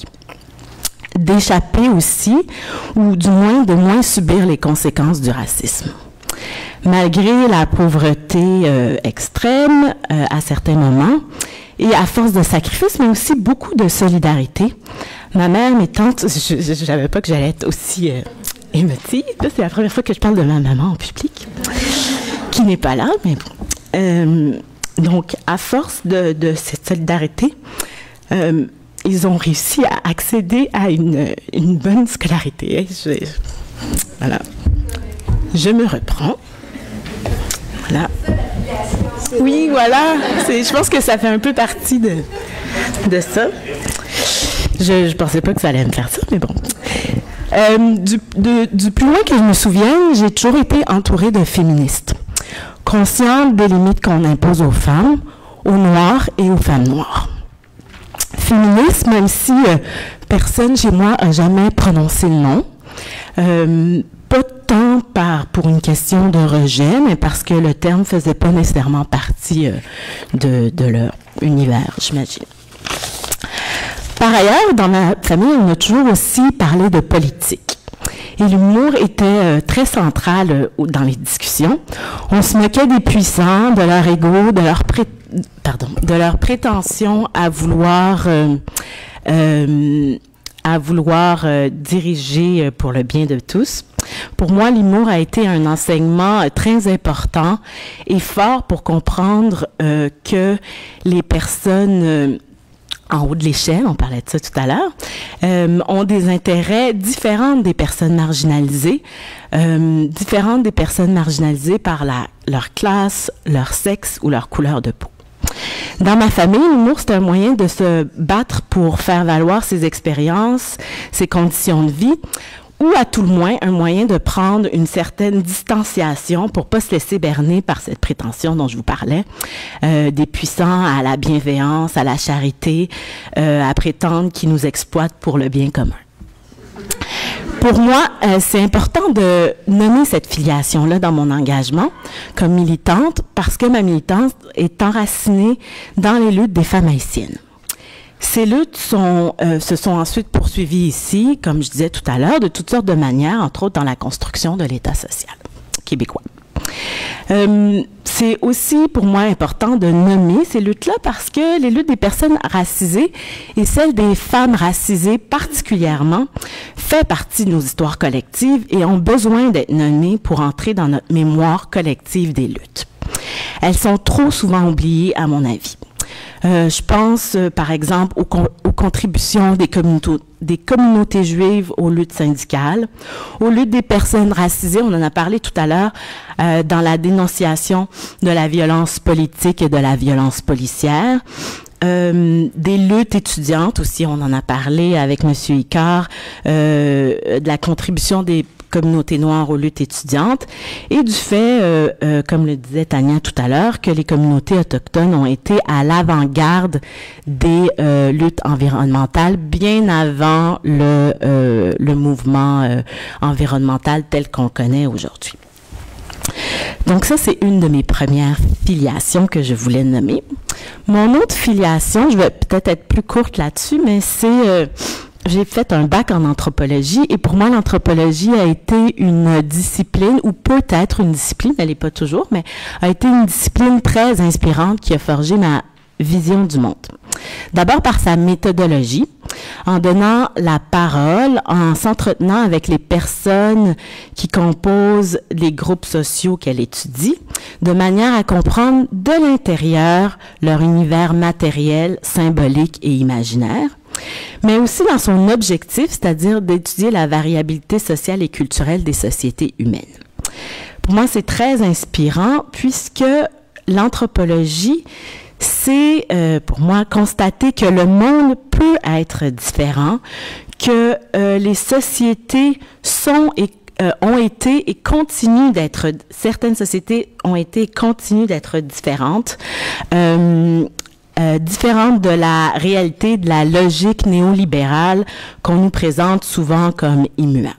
D'échapper aussi, ou du moins de moins subir les conséquences du racisme. Malgré la pauvreté extrême à certains moments, et à force de sacrifice, mais aussi beaucoup de solidarité, ma mère, mes tantes, je ne savais pas que j'allais être aussi émotive. Là, c'est la première fois que je parle de ma maman en public, qui n'est pas là, mais bon. Donc, à force de cette solidarité, ils ont réussi à accéder à une bonne scolarité. Voilà. Je me reprends. Voilà. Oui, voilà. Je pense que ça fait un peu partie de ça. Je ne pensais pas que ça allait me faire ça, mais bon. Du plus loin que je me souvienne, j'ai toujours été entourée de féministes, consciente des limites qu'on impose aux femmes, aux Noirs et aux femmes noires. Féministe, même si personne chez moi n'a jamais prononcé le nom, pas tant pour une question de rejet, mais parce que le terme ne faisait pas nécessairement partie de leur univers, j'imagine. Par ailleurs, dans ma famille, on a toujours aussi parlé de politique. Et l'humour était très central dans les discussions. On se moquait des puissants, de leur ego, de leur prétention à vouloir diriger pour le bien de tous. Pour moi, l'humour a été un enseignement très important et fort pour comprendre que les personnes en haut de l'échelle, on parlait de ça tout à l'heure, ont des intérêts différents des personnes marginalisées, par leur classe, leur sexe ou leur couleur de peau. Dans ma famille, l'humour, c'est un moyen de se battre pour faire valoir ses expériences, ses conditions de vie, ou à tout le moins un moyen de prendre une certaine distanciation pour pas se laisser berner par cette prétention dont je vous parlais, des puissants à la bienveillance, à la charité, à prétendre qu'ils nous exploitent pour le bien commun. Pour moi, c'est important de nommer cette filiation-là dans mon engagement comme militante parce que ma militance est enracinée dans les luttes des femmes haïtiennes. Ces luttes se sont ensuite poursuivies ici, comme je disais tout à l'heure, de toutes sortes de manières, entre autres dans la construction de l'État social québécois. C'est aussi pour moi important de nommer ces luttes-là parce que les luttes des personnes racisées et celles des femmes racisées particulièrement fait partie de nos histoires collectives et ont besoin d'être nommées pour entrer dans notre mémoire collective des luttes. Elles sont trop souvent oubliées à mon avis. Je pense, par exemple, aux contributions des communautés juives aux luttes syndicales, aux luttes des personnes racisées, on en a parlé tout à l'heure, dans la dénonciation de la violence politique et de la violence policière, des luttes étudiantes aussi, on en a parlé avec M. Icard, de la contribution des communautés noires aux luttes étudiantes et du fait, comme le disait Tania tout à l'heure, que les communautés autochtones ont été à l'avant-garde des luttes environnementales bien avant le mouvement environnemental tel qu'on le connaît aujourd'hui. Donc ça, c'est une de mes premières filiations que je voulais nommer. Mon autre filiation, je vais peut-être être plus courte là-dessus, mais c'est... j'ai fait un bac en anthropologie et pour moi, l'anthropologie a été une discipline, ou peut être une discipline, elle n'est pas toujours, mais a été une discipline très inspirante qui a forgé ma vision du monde. D'abord par sa méthodologie, en donnant la parole, en s'entretenant avec les personnes qui composent les groupes sociaux qu'elle étudie, de manière à comprendre de l'intérieur leur univers matériel, symbolique et imaginaire, mais aussi dans son objectif, c'est-à-dire d'étudier la variabilité sociale et culturelle des sociétés humaines. Pour moi, c'est très inspirant puisque l'anthropologie, c'est pour moi constater que le monde peut être différent, que les sociétés sont et ont été et continuent d'être, certaines sociétés ont été et continuent d'être différentes, différentes de la réalité, de la logique néolibérale qu'on nous présente souvent comme immuable.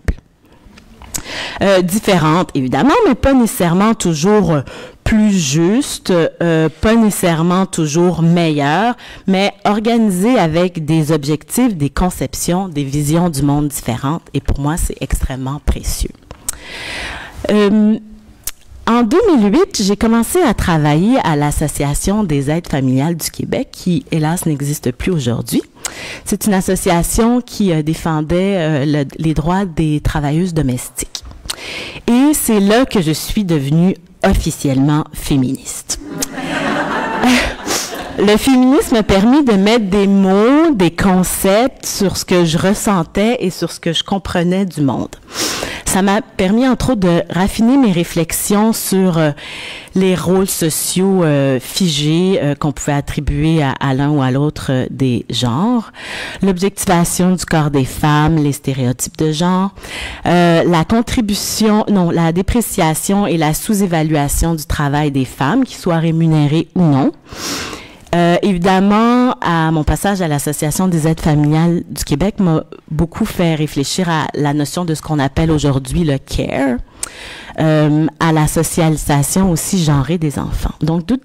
Différentes, évidemment, mais pas nécessairement toujours plus justes, pas nécessairement toujours meilleures, mais organisées avec des objectifs, des conceptions, des visions du monde différentes. Et pour moi, c'est extrêmement précieux. En 2008, j'ai commencé à travailler à l'Association des aides familiales du Québec, qui, hélas, n'existe plus aujourd'hui. C'est une association qui défendait les droits des travailleuses domestiques. Et c'est là que je suis devenue officiellement féministe. Le féminisme m'a permis de mettre des mots, des concepts sur ce que je ressentais et sur ce que je comprenais du monde. Ça m'a permis, entre autres, de raffiner mes réflexions sur les rôles sociaux figés qu'on pouvait attribuer à l'un ou à l'autre des genres, l'objectivation du corps des femmes, les stéréotypes de genre, la dépréciation et la sous-évaluation du travail des femmes, qu'ils soient rémunérés ou non. Évidemment, à mon passage à l'Association des aides familiales du Québec m'a beaucoup fait réfléchir à la notion de ce qu'on appelle aujourd'hui le care, à la socialisation aussi genrée des enfants. Donc, tous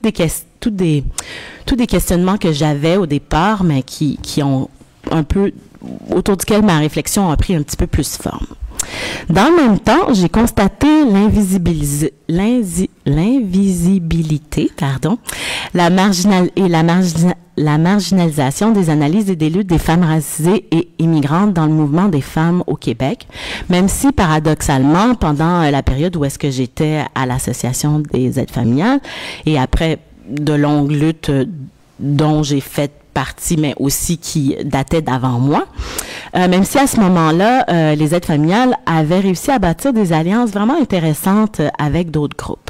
des questionnements que j'avais au départ, mais qui ont un peu, autour duquel ma réflexion a pris un petit peu plus forme. Dans le même temps, j'ai constaté l'invisibilité, la marginalisation des analyses et des luttes des femmes racisées et immigrantes dans le mouvement des femmes au Québec, même si, paradoxalement, pendant la période où est-ce que j'étais à l'Association des aides familiales et après de longues luttes dont j'ai fait partie, mais aussi qui dataient d'avant moi, même si à ce moment-là, les aides familiales avaient réussi à bâtir des alliances vraiment intéressantes avec d'autres groupes.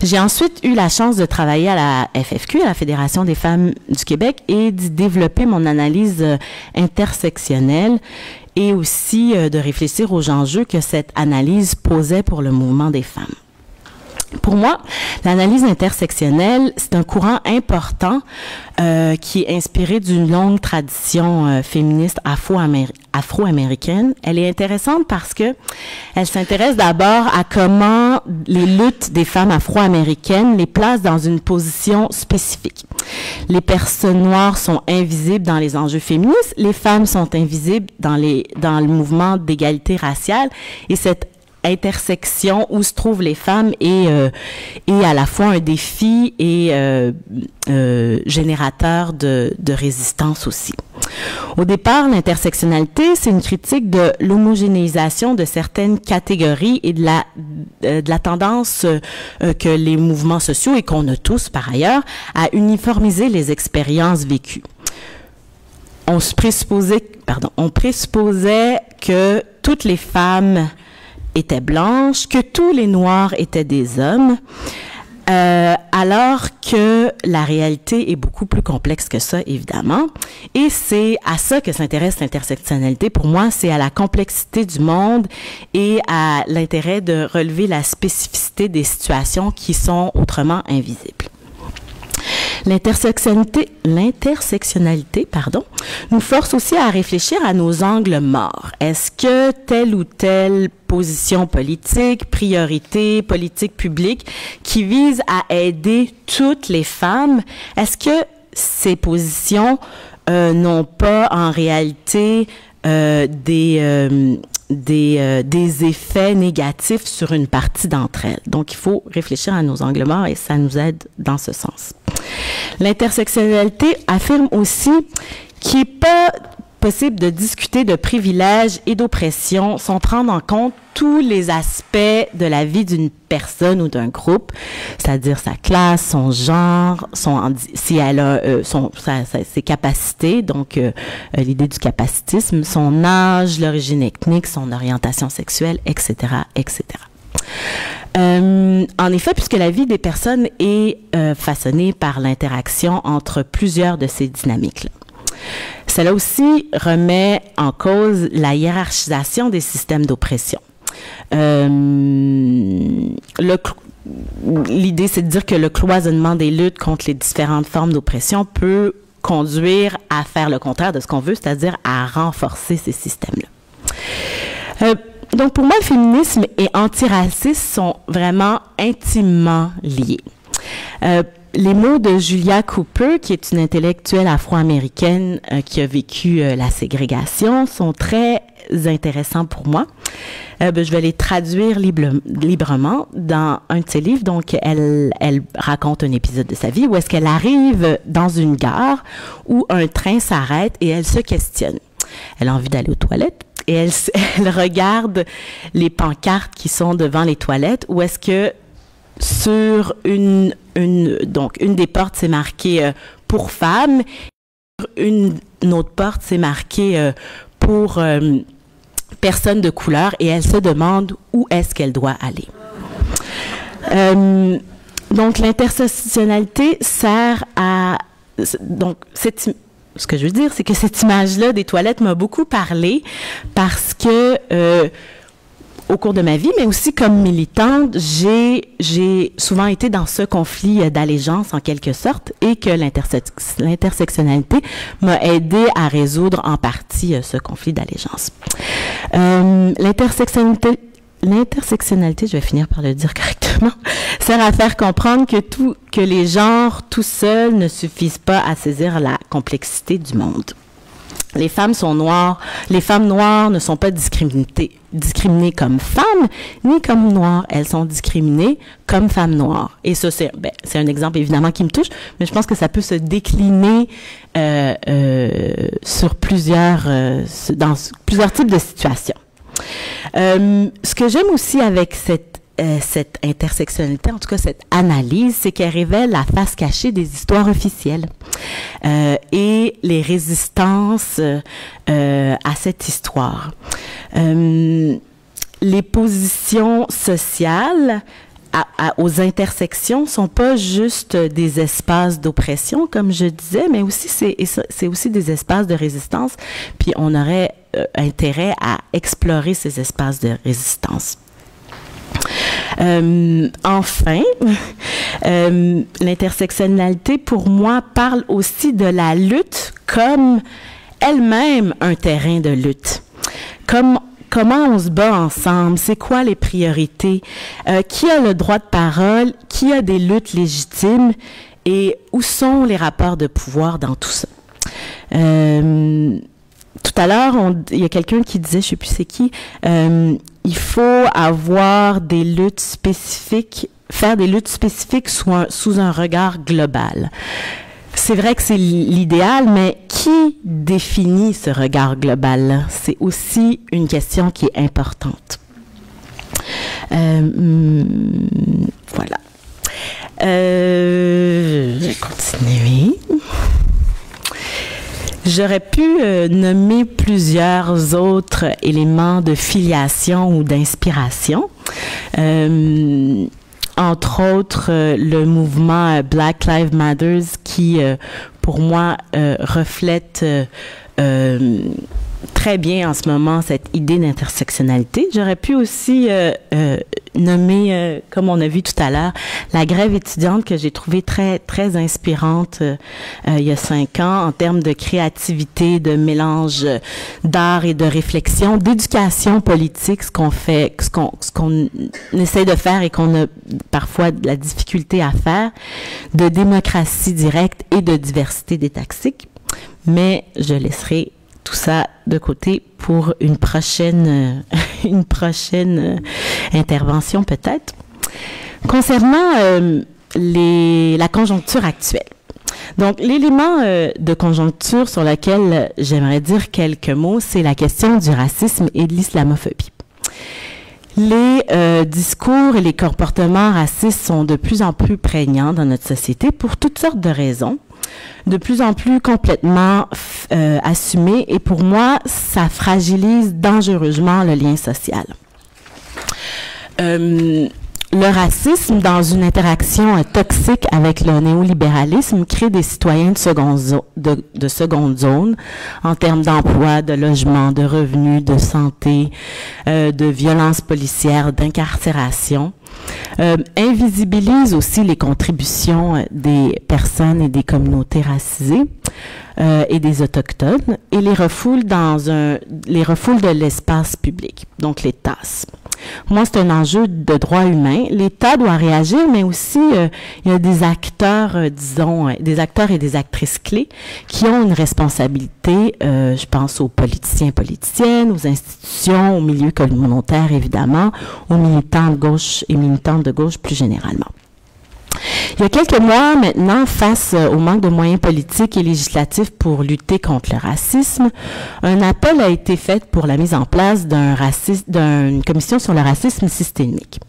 J'ai ensuite eu la chance de travailler à la FFQ, à la Fédération des femmes du Québec, et d'y développer mon analyse intersectionnelle et aussi de réfléchir aux enjeux que cette analyse posait pour le mouvement des femmes. Pour moi, l'analyse intersectionnelle, c'est un courant important qui est inspiré d'une longue tradition féministe afro-américaine. Elle est intéressante parce que elle s'intéresse d'abord à comment les luttes des femmes afro-américaines les placent dans une position spécifique. Les personnes noires sont invisibles dans les enjeux féministes, les femmes sont invisibles dans le mouvement d'égalité raciale, et cette intersection où se trouvent les femmes est à la fois un défi et générateur de résistance aussi. Au départ, l'intersectionnalité, c'est une critique de l'homogénéisation de certaines catégories et de la tendance que les mouvements sociaux, et qu'on a tous par ailleurs, à uniformiser les expériences vécues. On présupposait que toutes les femmes étaient blanches, que tous les Noirs étaient des hommes, Alors que la réalité est beaucoup plus complexe que ça, évidemment. Et c'est à ça que s'intéresse l'intersectionnalité. Pour moi, c'est à la complexité du monde et à l'intérêt de relever la spécificité des situations qui sont autrement invisibles. L'intersectionnalité, nous force aussi à réfléchir à nos angles morts. Est-ce que telle ou telle position politique, priorité, politique publique qui vise à aider toutes les femmes, est-ce que ces positions n'ont pas en réalité des effets négatifs sur une partie d'entre elles? Donc, il faut réfléchir à nos angles morts et ça nous aide dans ce sens. L'intersectionnalité affirme aussi qu'il n'est pas possible de discuter de privilèges et d'oppression sans prendre en compte tous les aspects de la vie d'une personne ou d'un groupe, c'est-à-dire sa classe, son genre, si elle a ses capacités, donc l'idée du capacitisme, son âge, l'origine ethnique, son orientation sexuelle, etc., etc. En effet, puisque la vie des personnes est façonnée par l'interaction entre plusieurs de ces dynamiques-là. Cela aussi remet en cause la hiérarchisation des systèmes d'oppression. L'idée, c'est de dire que le cloisonnement des luttes contre les différentes formes d'oppression peut conduire à faire le contraire de ce qu'on veut, c'est-à-dire à renforcer ces systèmes-là. Donc, pour moi, le féminisme et antiracisme sont vraiment intimement liés. Les mots de Julia Cooper, qui est une intellectuelle afro-américaine qui a vécu la ségrégation, sont très intéressants pour moi. Je vais les traduire librement dans un de ses livres. Donc, elle raconte un épisode de sa vie où est-ce qu'elle arrive dans une gare où un train s'arrête et elle se questionne. Elle a envie d'aller aux toilettes et elle regarde les pancartes qui sont devant les toilettes où est-ce que sur une des portes, c'est marqué pour femmes. Une autre porte, c'est marqué pour personnes de couleur. Et elle se demande où est-ce qu'elle doit aller. Donc, l'intersectionnalité sert à... Donc, ce que je veux dire, c'est que cette image-là des toilettes m'a beaucoup parlé parce que... au cours de ma vie, mais aussi comme militante, j'ai souvent été dans ce conflit d'allégeance en quelque sorte et que l'intersectionnalité m'a aidé à résoudre en partie ce conflit d'allégeance. L'intersectionnalité, je vais finir par le dire correctement, sert à faire comprendre que les genres tout seuls ne suffisent pas à saisir la complexité du monde. Les femmes noires ne sont pas discriminées comme femmes, ni comme noires. Elles sont discriminées comme femmes noires. Et ça, c'est un exemple évidemment qui me touche, mais je pense que ça peut se décliner sur dans plusieurs types de situations. Ce que j'aime aussi avec cette intersectionnalité, en tout cas cette analyse, c'est qu'elle révèle la face cachée des histoires officielles et les résistances à cette histoire. Les positions sociales aux intersections sont pas juste des espaces d'oppression, comme je disais, mais aussi c'est aussi des espaces de résistance, puis on aurait intérêt à explorer ces espaces de résistance. Enfin, l'intersectionnalité, pour moi, parle aussi de la lutte comme elle-même un terrain de lutte. Comment on se bat ensemble? C'est quoi les priorités? Qui a le droit de parole? Qui a des luttes légitimes? Et où sont les rapports de pouvoir dans tout ça? Tout à l'heure, il y a quelqu'un qui disait, je ne sais plus c'est qui, il faut avoir des luttes spécifiques, faire des luttes spécifiques sous un regard global. C'est vrai que c'est l'idéal, mais qui définit ce regard global? C'est aussi une question qui est importante. Voilà. Je vais continuer. J'aurais pu nommer plusieurs autres éléments de filiation ou d'inspiration. entre autres le mouvement Black Lives Matter qui, pour moi, reflète très bien en ce moment cette idée d'intersectionnalité. J'aurais pu aussi nommer, comme on a vu tout à l'heure, la grève étudiante que j'ai trouvée très, très inspirante il y a 5 ans en termes de créativité, de mélange d'art et de réflexion, d'éducation politique, ce qu'on essaie de faire et qu'on a parfois de la difficulté à faire, de démocratie directe et de diversité détaxique. Mais je laisserai tout ça de côté pour une prochaine intervention peut-être. Concernant la conjoncture actuelle. Donc, l'élément de conjoncture sur lequel j'aimerais dire quelques mots, c'est la question du racisme et de l'islamophobie. Les discours et les comportements racistes sont de plus en plus prégnants dans notre société pour toutes sortes de raisons, de plus en plus complètement assumés, et pour moi, ça fragilise dangereusement le lien social. Le racisme, dans une interaction toxique avec le néolibéralisme, crée des citoyens de seconde zone en termes d'emploi, de logement, de revenus, de santé, de violences policières, d'incarcération. Invisibilise aussi les contributions des personnes et des communautés racisées et des autochtones, et les refoule de l'espace public, donc les TAS. Moi, c'est un enjeu de droits humains. L'État doit réagir, mais aussi il y a des acteurs, disons, des acteurs et des actrices clés qui ont une responsabilité. Je pense aux politiciens, politiciennes, aux institutions, aux milieux communautaires, évidemment, aux militants de gauche et militantes de gauche plus généralement. Il y a quelques mois maintenant, face au manque de moyens politiques et législatifs pour lutter contre le racisme, un appel a été fait pour la mise en place d'une commission sur le racisme systémique.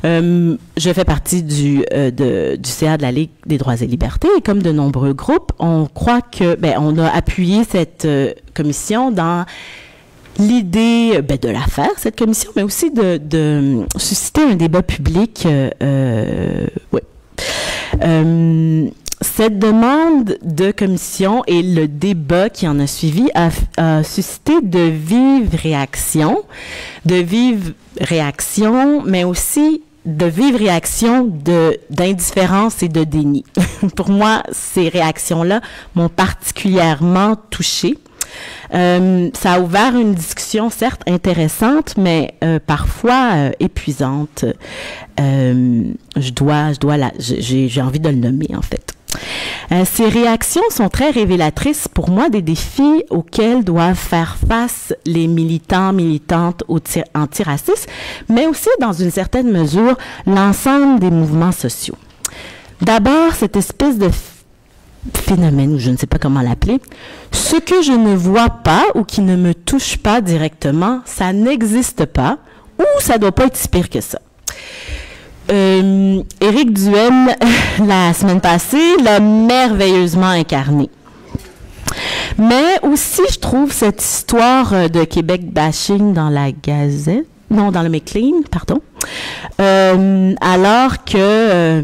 Je fais partie du CA de la Ligue des droits et libertés, et comme de nombreux groupes, on croit que, on a appuyé cette commission dans l'idée de la faire, cette commission, mais aussi de susciter un débat public. Cette demande de commission et le débat qui en a suivi a suscité de vives réactions, mais aussi de vives réactions d'indifférence et de déni. Pour moi, ces réactions-là m'ont particulièrement touchée. Ça a ouvert une discussion, certes intéressante, mais parfois épuisante. J'ai envie de le nommer, en fait. Ces réactions sont très révélatrices pour moi des défis auxquels doivent faire face les militants, militantes antiracistes, mais aussi, dans une certaine mesure, l'ensemble des mouvements sociaux. D'abord, cette espèce de phénomène, ou je ne sais pas comment l'appeler, ce que je ne vois pas ou qui ne me touche pas directement, ça n'existe pas, ou ça ne doit pas être si pire que ça. Éric Duhem, la semaine passée, l'a merveilleusement incarné. Mais aussi, je trouve cette histoire de Québec bashing dans la Gazette, non, dans le Maclean, pardon, alors que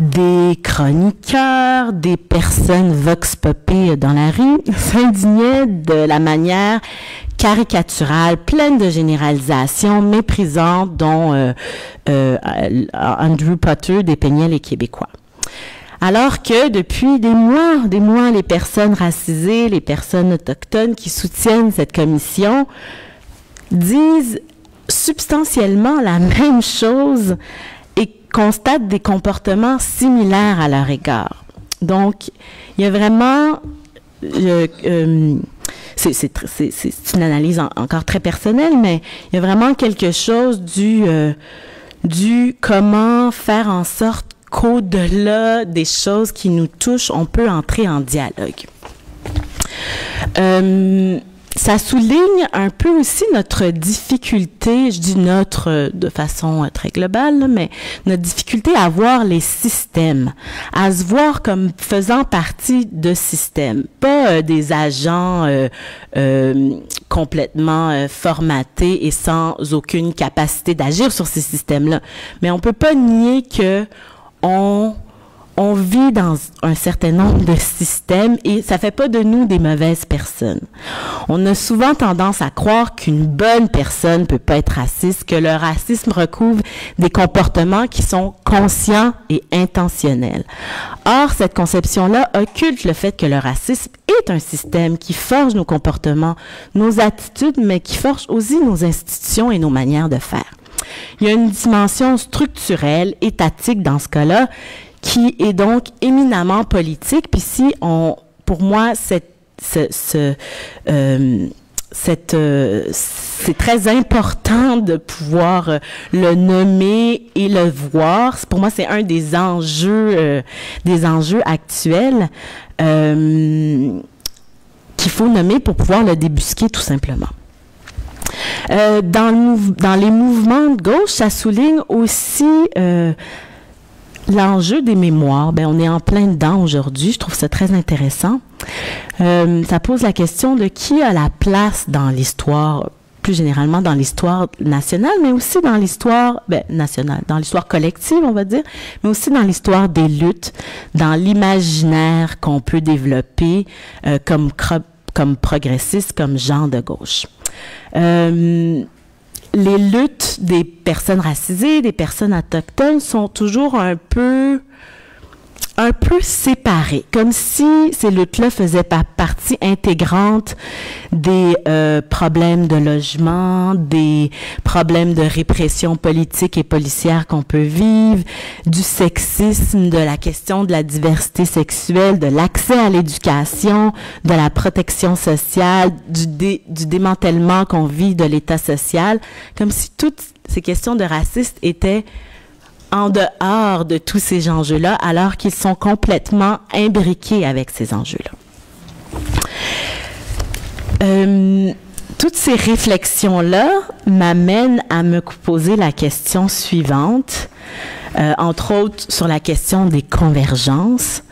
des chroniqueurs, des personnes vox popées dans la rue s'indignaient de la manière caricaturale, pleine de généralisations, méprisantes, dont Andrew Potter dépeignait les Québécois. Alors que depuis des mois, les personnes racisées, les personnes autochtones qui soutiennent cette commission disent substantiellement la même chose et constatent des comportements similaires à leur égard. Donc, il y a vraiment... c'est une analyse encore très personnelle, mais il y a vraiment quelque chose du comment faire en sorte qu'au-delà des choses qui nous touchent, on peut entrer en dialogue. ça souligne un peu aussi notre difficulté, je dis notre de façon très globale, là, mais notre difficulté à voir les systèmes, à se voir comme faisant partie de systèmes, pas des agents complètement formatés et sans aucune capacité d'agir sur ces systèmes-là. Mais on peut pas nier que on vit dans un certain nombre de systèmes et ça fait pas de nous des mauvaises personnes. On a souvent tendance à croire qu'une bonne personne peut pas être raciste, que le racisme recouvre des comportements qui sont conscients et intentionnels. Or, cette conception-là occulte le fait que le racisme est un système qui forge nos comportements, nos attitudes, mais qui forge aussi nos institutions et nos manières de faire. Il y a une dimension structurelle, étatique dans ce cas-là, qui est donc éminemment politique. Puis si pour moi, c'est très important de pouvoir le nommer et le voir. Pour moi, c'est un des enjeux actuels qu'il faut nommer pour pouvoir le débusquer tout simplement. Dans les mouvements de gauche, ça souligne aussi l'enjeu des mémoires. Ben, on est en plein dedans aujourd'hui. Je trouve ça très intéressant. Ça pose la question de qui a la place dans l'histoire, plus généralement dans l'histoire nationale, mais aussi dans l'histoire nationale, dans l'histoire collective, on va dire, mais aussi dans l'histoire des luttes, dans l'imaginaire qu'on peut développer comme progressiste, comme gens de gauche. Les luttes des personnes racisées, des personnes autochtones sont toujours un peu séparées, comme si ces luttes-là faisaient partie intégrante des problèmes de logement, des problèmes de répression politique et policière qu'on peut vivre, du sexisme, de la question de la diversité sexuelle, de l'accès à l'éducation, de la protection sociale, du démantèlement qu'on vit de l'État social, comme si toutes ces questions de racisme étaient en dehors de tous ces enjeux-là, alors qu'ils sont complètement imbriqués avec ces enjeux-là. Toutes ces réflexions-là m'amènent à me poser la question suivante, entre autres sur la question des convergences.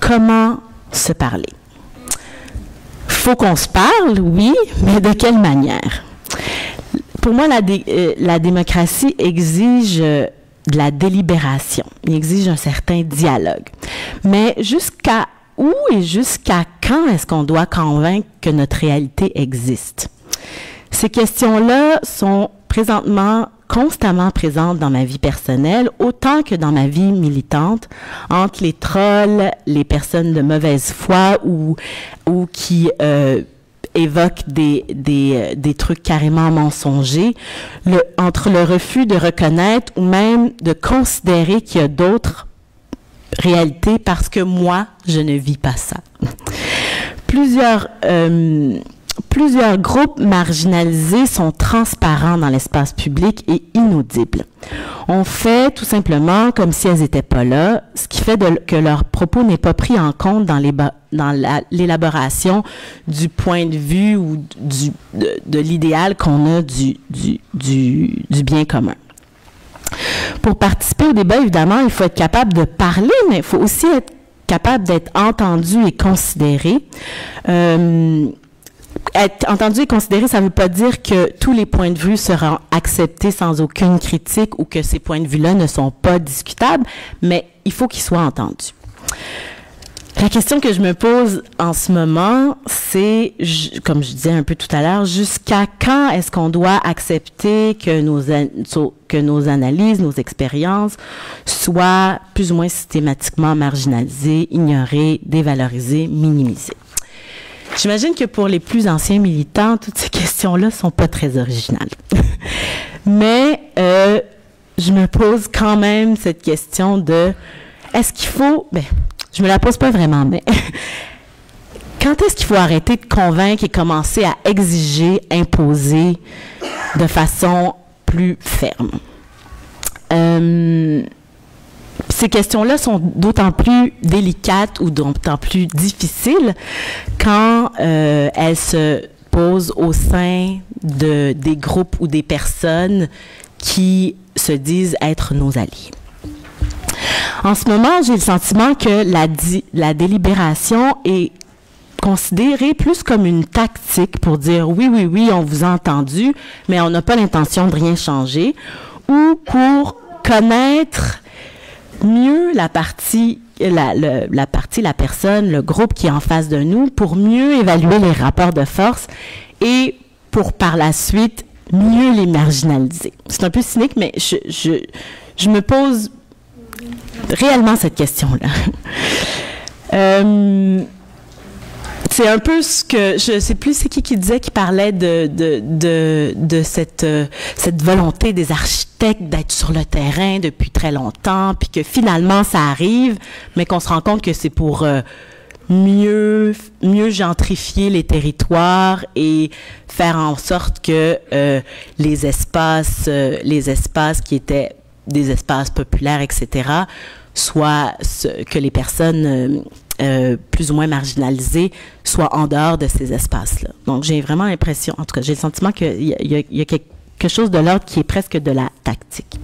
Comment se parler? Faut qu'on se parle, oui, mais de quelle manière? Pour moi, la démocratie exige de la délibération. Il exige un certain dialogue. Mais jusqu'à où et jusqu'à quand est-ce qu'on doit convaincre que notre réalité existe? Ces questions-là sont constamment présentes dans ma vie personnelle, autant que dans ma vie militante, entre les trolls, les personnes de mauvaise foi ou qui évoque des trucs carrément mensongers, entre le refus de reconnaître ou même de considérer qu'il y a d'autres réalités parce que moi, je ne vis pas ça. Plusieurs groupes marginalisés sont transparents dans l'espace public et inaudibles. On fait tout simplement comme si elles n'étaient pas là, ce qui fait que leur propos n'est pas pris en compte dans l'élaboration du point de vue ou de l'idéal qu'on a du bien commun. Pour participer au débat, évidemment, il faut être capable de parler, mais il faut aussi être capable d'être entendu et considéré. Être entendu et considéré, ça ne veut pas dire que tous les points de vue seront acceptés sans aucune critique ou que ces points de vue-là ne sont pas discutables, mais il faut qu'ils soient entendus. La question que je me pose en ce moment, c'est, comme je disais un peu tout à l'heure, jusqu'à quand est-ce qu'on doit accepter que nos analyses, nos expériences soient plus ou moins systématiquement marginalisées, ignorées, dévalorisées, minimisées? J'imagine que pour les plus anciens militants, toutes ces questions-là sont pas très originales. Mais je me pose quand même cette question de est-ce qu'il faut... je me la pose pas vraiment, mais quand est-ce qu'il faut arrêter de convaincre et commencer à exiger, imposer de façon plus ferme? Ces questions-là sont d'autant plus délicates ou d'autant plus difficiles quand elles se pose au sein des groupes ou des personnes qui se disent être nos alliés. En ce moment, j'ai le sentiment que la délibération est considérée plus comme une tactique pour dire oui, oui, oui, on vous a entendu, mais on n'a pas l'intention de rien changer, ou pour connaître mieux la personne, le groupe qui est en face de nous, pour mieux évaluer les rapports de force et pour par la suite mieux les marginaliser. C'est un peu cynique, mais je me pose réellement cette question-là. C'est un peu ce que, je sais plus c'est qui disait, qui parlait de cette volonté des architectes d'être sur le terrain depuis très longtemps, puis que finalement ça arrive, mais qu'on se rend compte que c'est pour mieux gentrifier les territoires et faire en sorte que les espaces qui étaient des espaces populaires, etc., soient que les personnes plus ou moins marginalisées soient en dehors de ces espaces-là. Donc, j'ai vraiment l'impression, en tout cas, j'ai le sentiment qu'il y a quelque chose de l'ordre qui est presque de la tactique.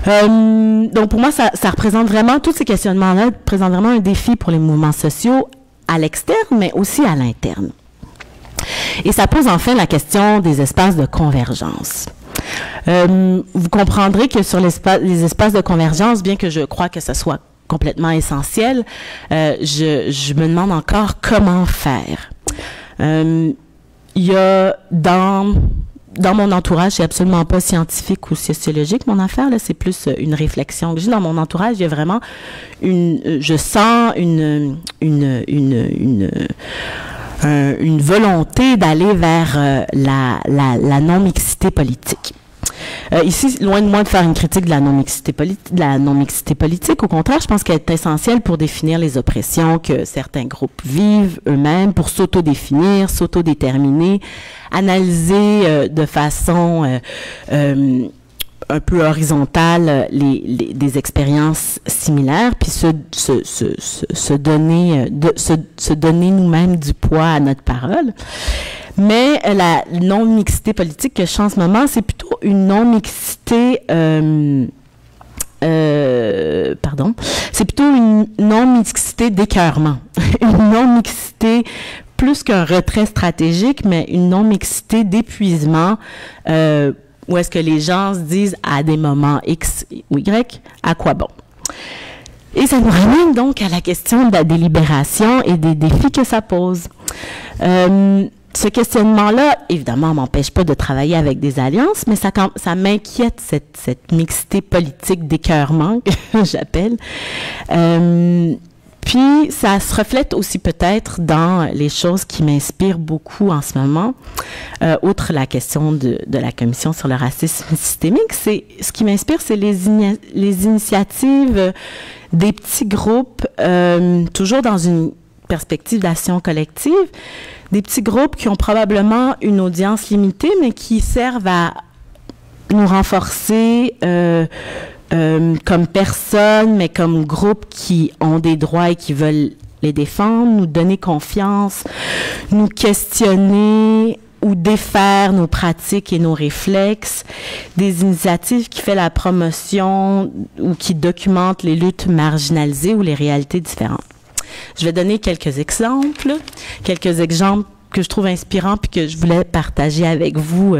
Donc, pour moi, ça représente vraiment, tous ces questionnements-là représentent vraiment un défi pour les mouvements sociaux à l'externe, mais aussi à l'interne. Et ça pose enfin la question des espaces de convergence. Vous comprendrez que sur les espaces de convergence, bien que je crois que ça soit complètement essentiel, je me demande encore comment faire. Il y a dans mon entourage, c'est absolument pas scientifique ou sociologique, mon affaire, là, c'est plus une réflexion que j'ai. Dans mon entourage, il y a vraiment je sens une volonté d'aller vers la non-mixité politique. Ici, loin de moi de faire une critique de la non-mixité politique, au contraire, je pense qu'elle est essentielle pour définir les oppressions que certains groupes vivent eux-mêmes, pour s'autodéfinir, s'autodéterminer, analyser de façon un peu horizontale des expériences similaires, puis se donner nous-mêmes du poids à notre parole. Mais la non-mixité politique que je sens en ce moment, c'est plutôt une non-mixité, c'est plutôt une non-mixité d'écœurement, une non-mixité plus qu'un retrait stratégique, mais une non-mixité d'épuisement, où est-ce que les gens se disent à des moments X ou Y, à quoi bon? Et ça nous ramène donc à la question de la délibération et des défis que ça pose. Ce questionnement-là, évidemment, m'empêche pas de travailler avec des alliances, mais ça m'inquiète, cette mixité politique d'écœurement, que j'appelle. Puis, ça se reflète aussi peut-être dans les choses qui m'inspirent beaucoup en ce moment. Outre la question de la commission sur le racisme systémique, ce qui m'inspire, c'est les initiatives des petits groupes, toujours dans une perspective d'action collective, des petits groupes qui ont probablement une audience limitée, mais qui servent à nous renforcer comme personnes, mais comme groupes qui ont des droits et qui veulent les défendre, nous donner confiance, nous questionner ou défaire nos pratiques et nos réflexes, des initiatives qui font la promotion ou qui documentent les luttes marginalisées ou les réalités différentes. Je vais donner quelques exemples que je trouve inspirants puis que je voulais partager avec vous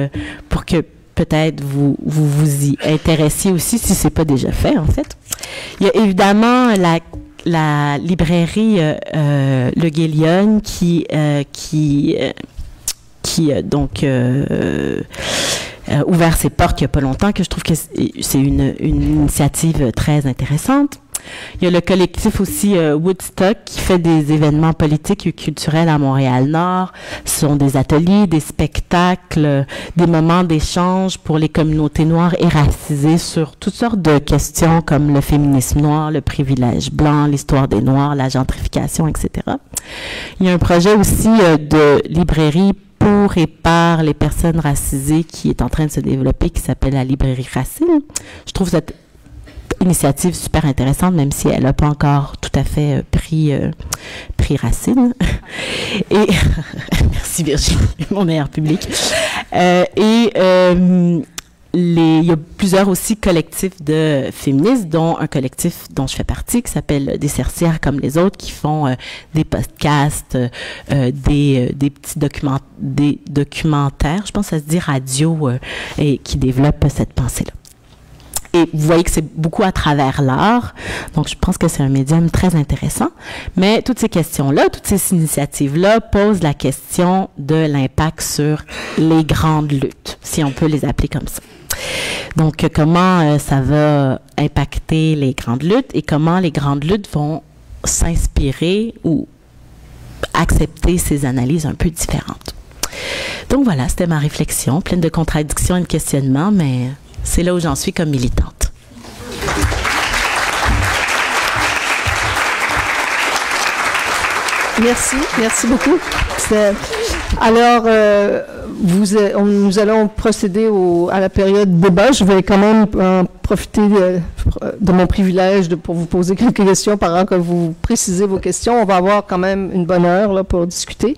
pour que peut-être vous y intéressiez aussi, si c'est pas déjà fait, en fait. Il y a évidemment la librairie Le Guélion qui donc ouvert ses portes il n'y a pas longtemps, que je trouve que c'est une initiative très intéressante. Il y a le collectif aussi Woodstock qui fait des événements politiques et culturels à Montréal-Nord. Ce sont des ateliers, des spectacles, des moments d'échange pour les communautés noires et racisées sur toutes sortes de questions comme le féminisme noir, le privilège blanc, l'histoire des Noirs, la gentrification, etc. Il y a un projet aussi de librairie pour et par les personnes racisées qui est en train de se développer, qui s'appelle la librairie Racine. Je trouve initiative super intéressante, même si elle n'a pas encore tout à fait pris racine. Et merci Virginie, mon meilleur public. Il y a plusieurs aussi collectifs de féministes, dont un collectif dont je fais partie, qui s'appelle Des Cercières comme les autres, qui font des podcasts, des petits documentaires, je pense que ça se dit radio, et qui développent cette pensée-là. Et vous voyez que c'est beaucoup à travers l'art, donc je pense que c'est un médium très intéressant. Mais toutes ces questions-là, toutes ces initiatives-là posent la question de l'impact sur les grandes luttes, si on peut les appeler comme ça. Donc, comment ça va impacter les grandes luttes et comment les grandes luttes vont s'inspirer ou accepter ces analyses un peu différentes. Donc voilà, c'était ma réflexion, pleine de contradictions et de questionnements, mais c'est là où j'en suis comme militante. Merci beaucoup. Alors, nous allons procéder à la période débat. Je vais quand même profiter de mon privilège pour vous poser quelques questions pendant que vous précisez vos questions. On va avoir quand même une bonne heure là, pour discuter.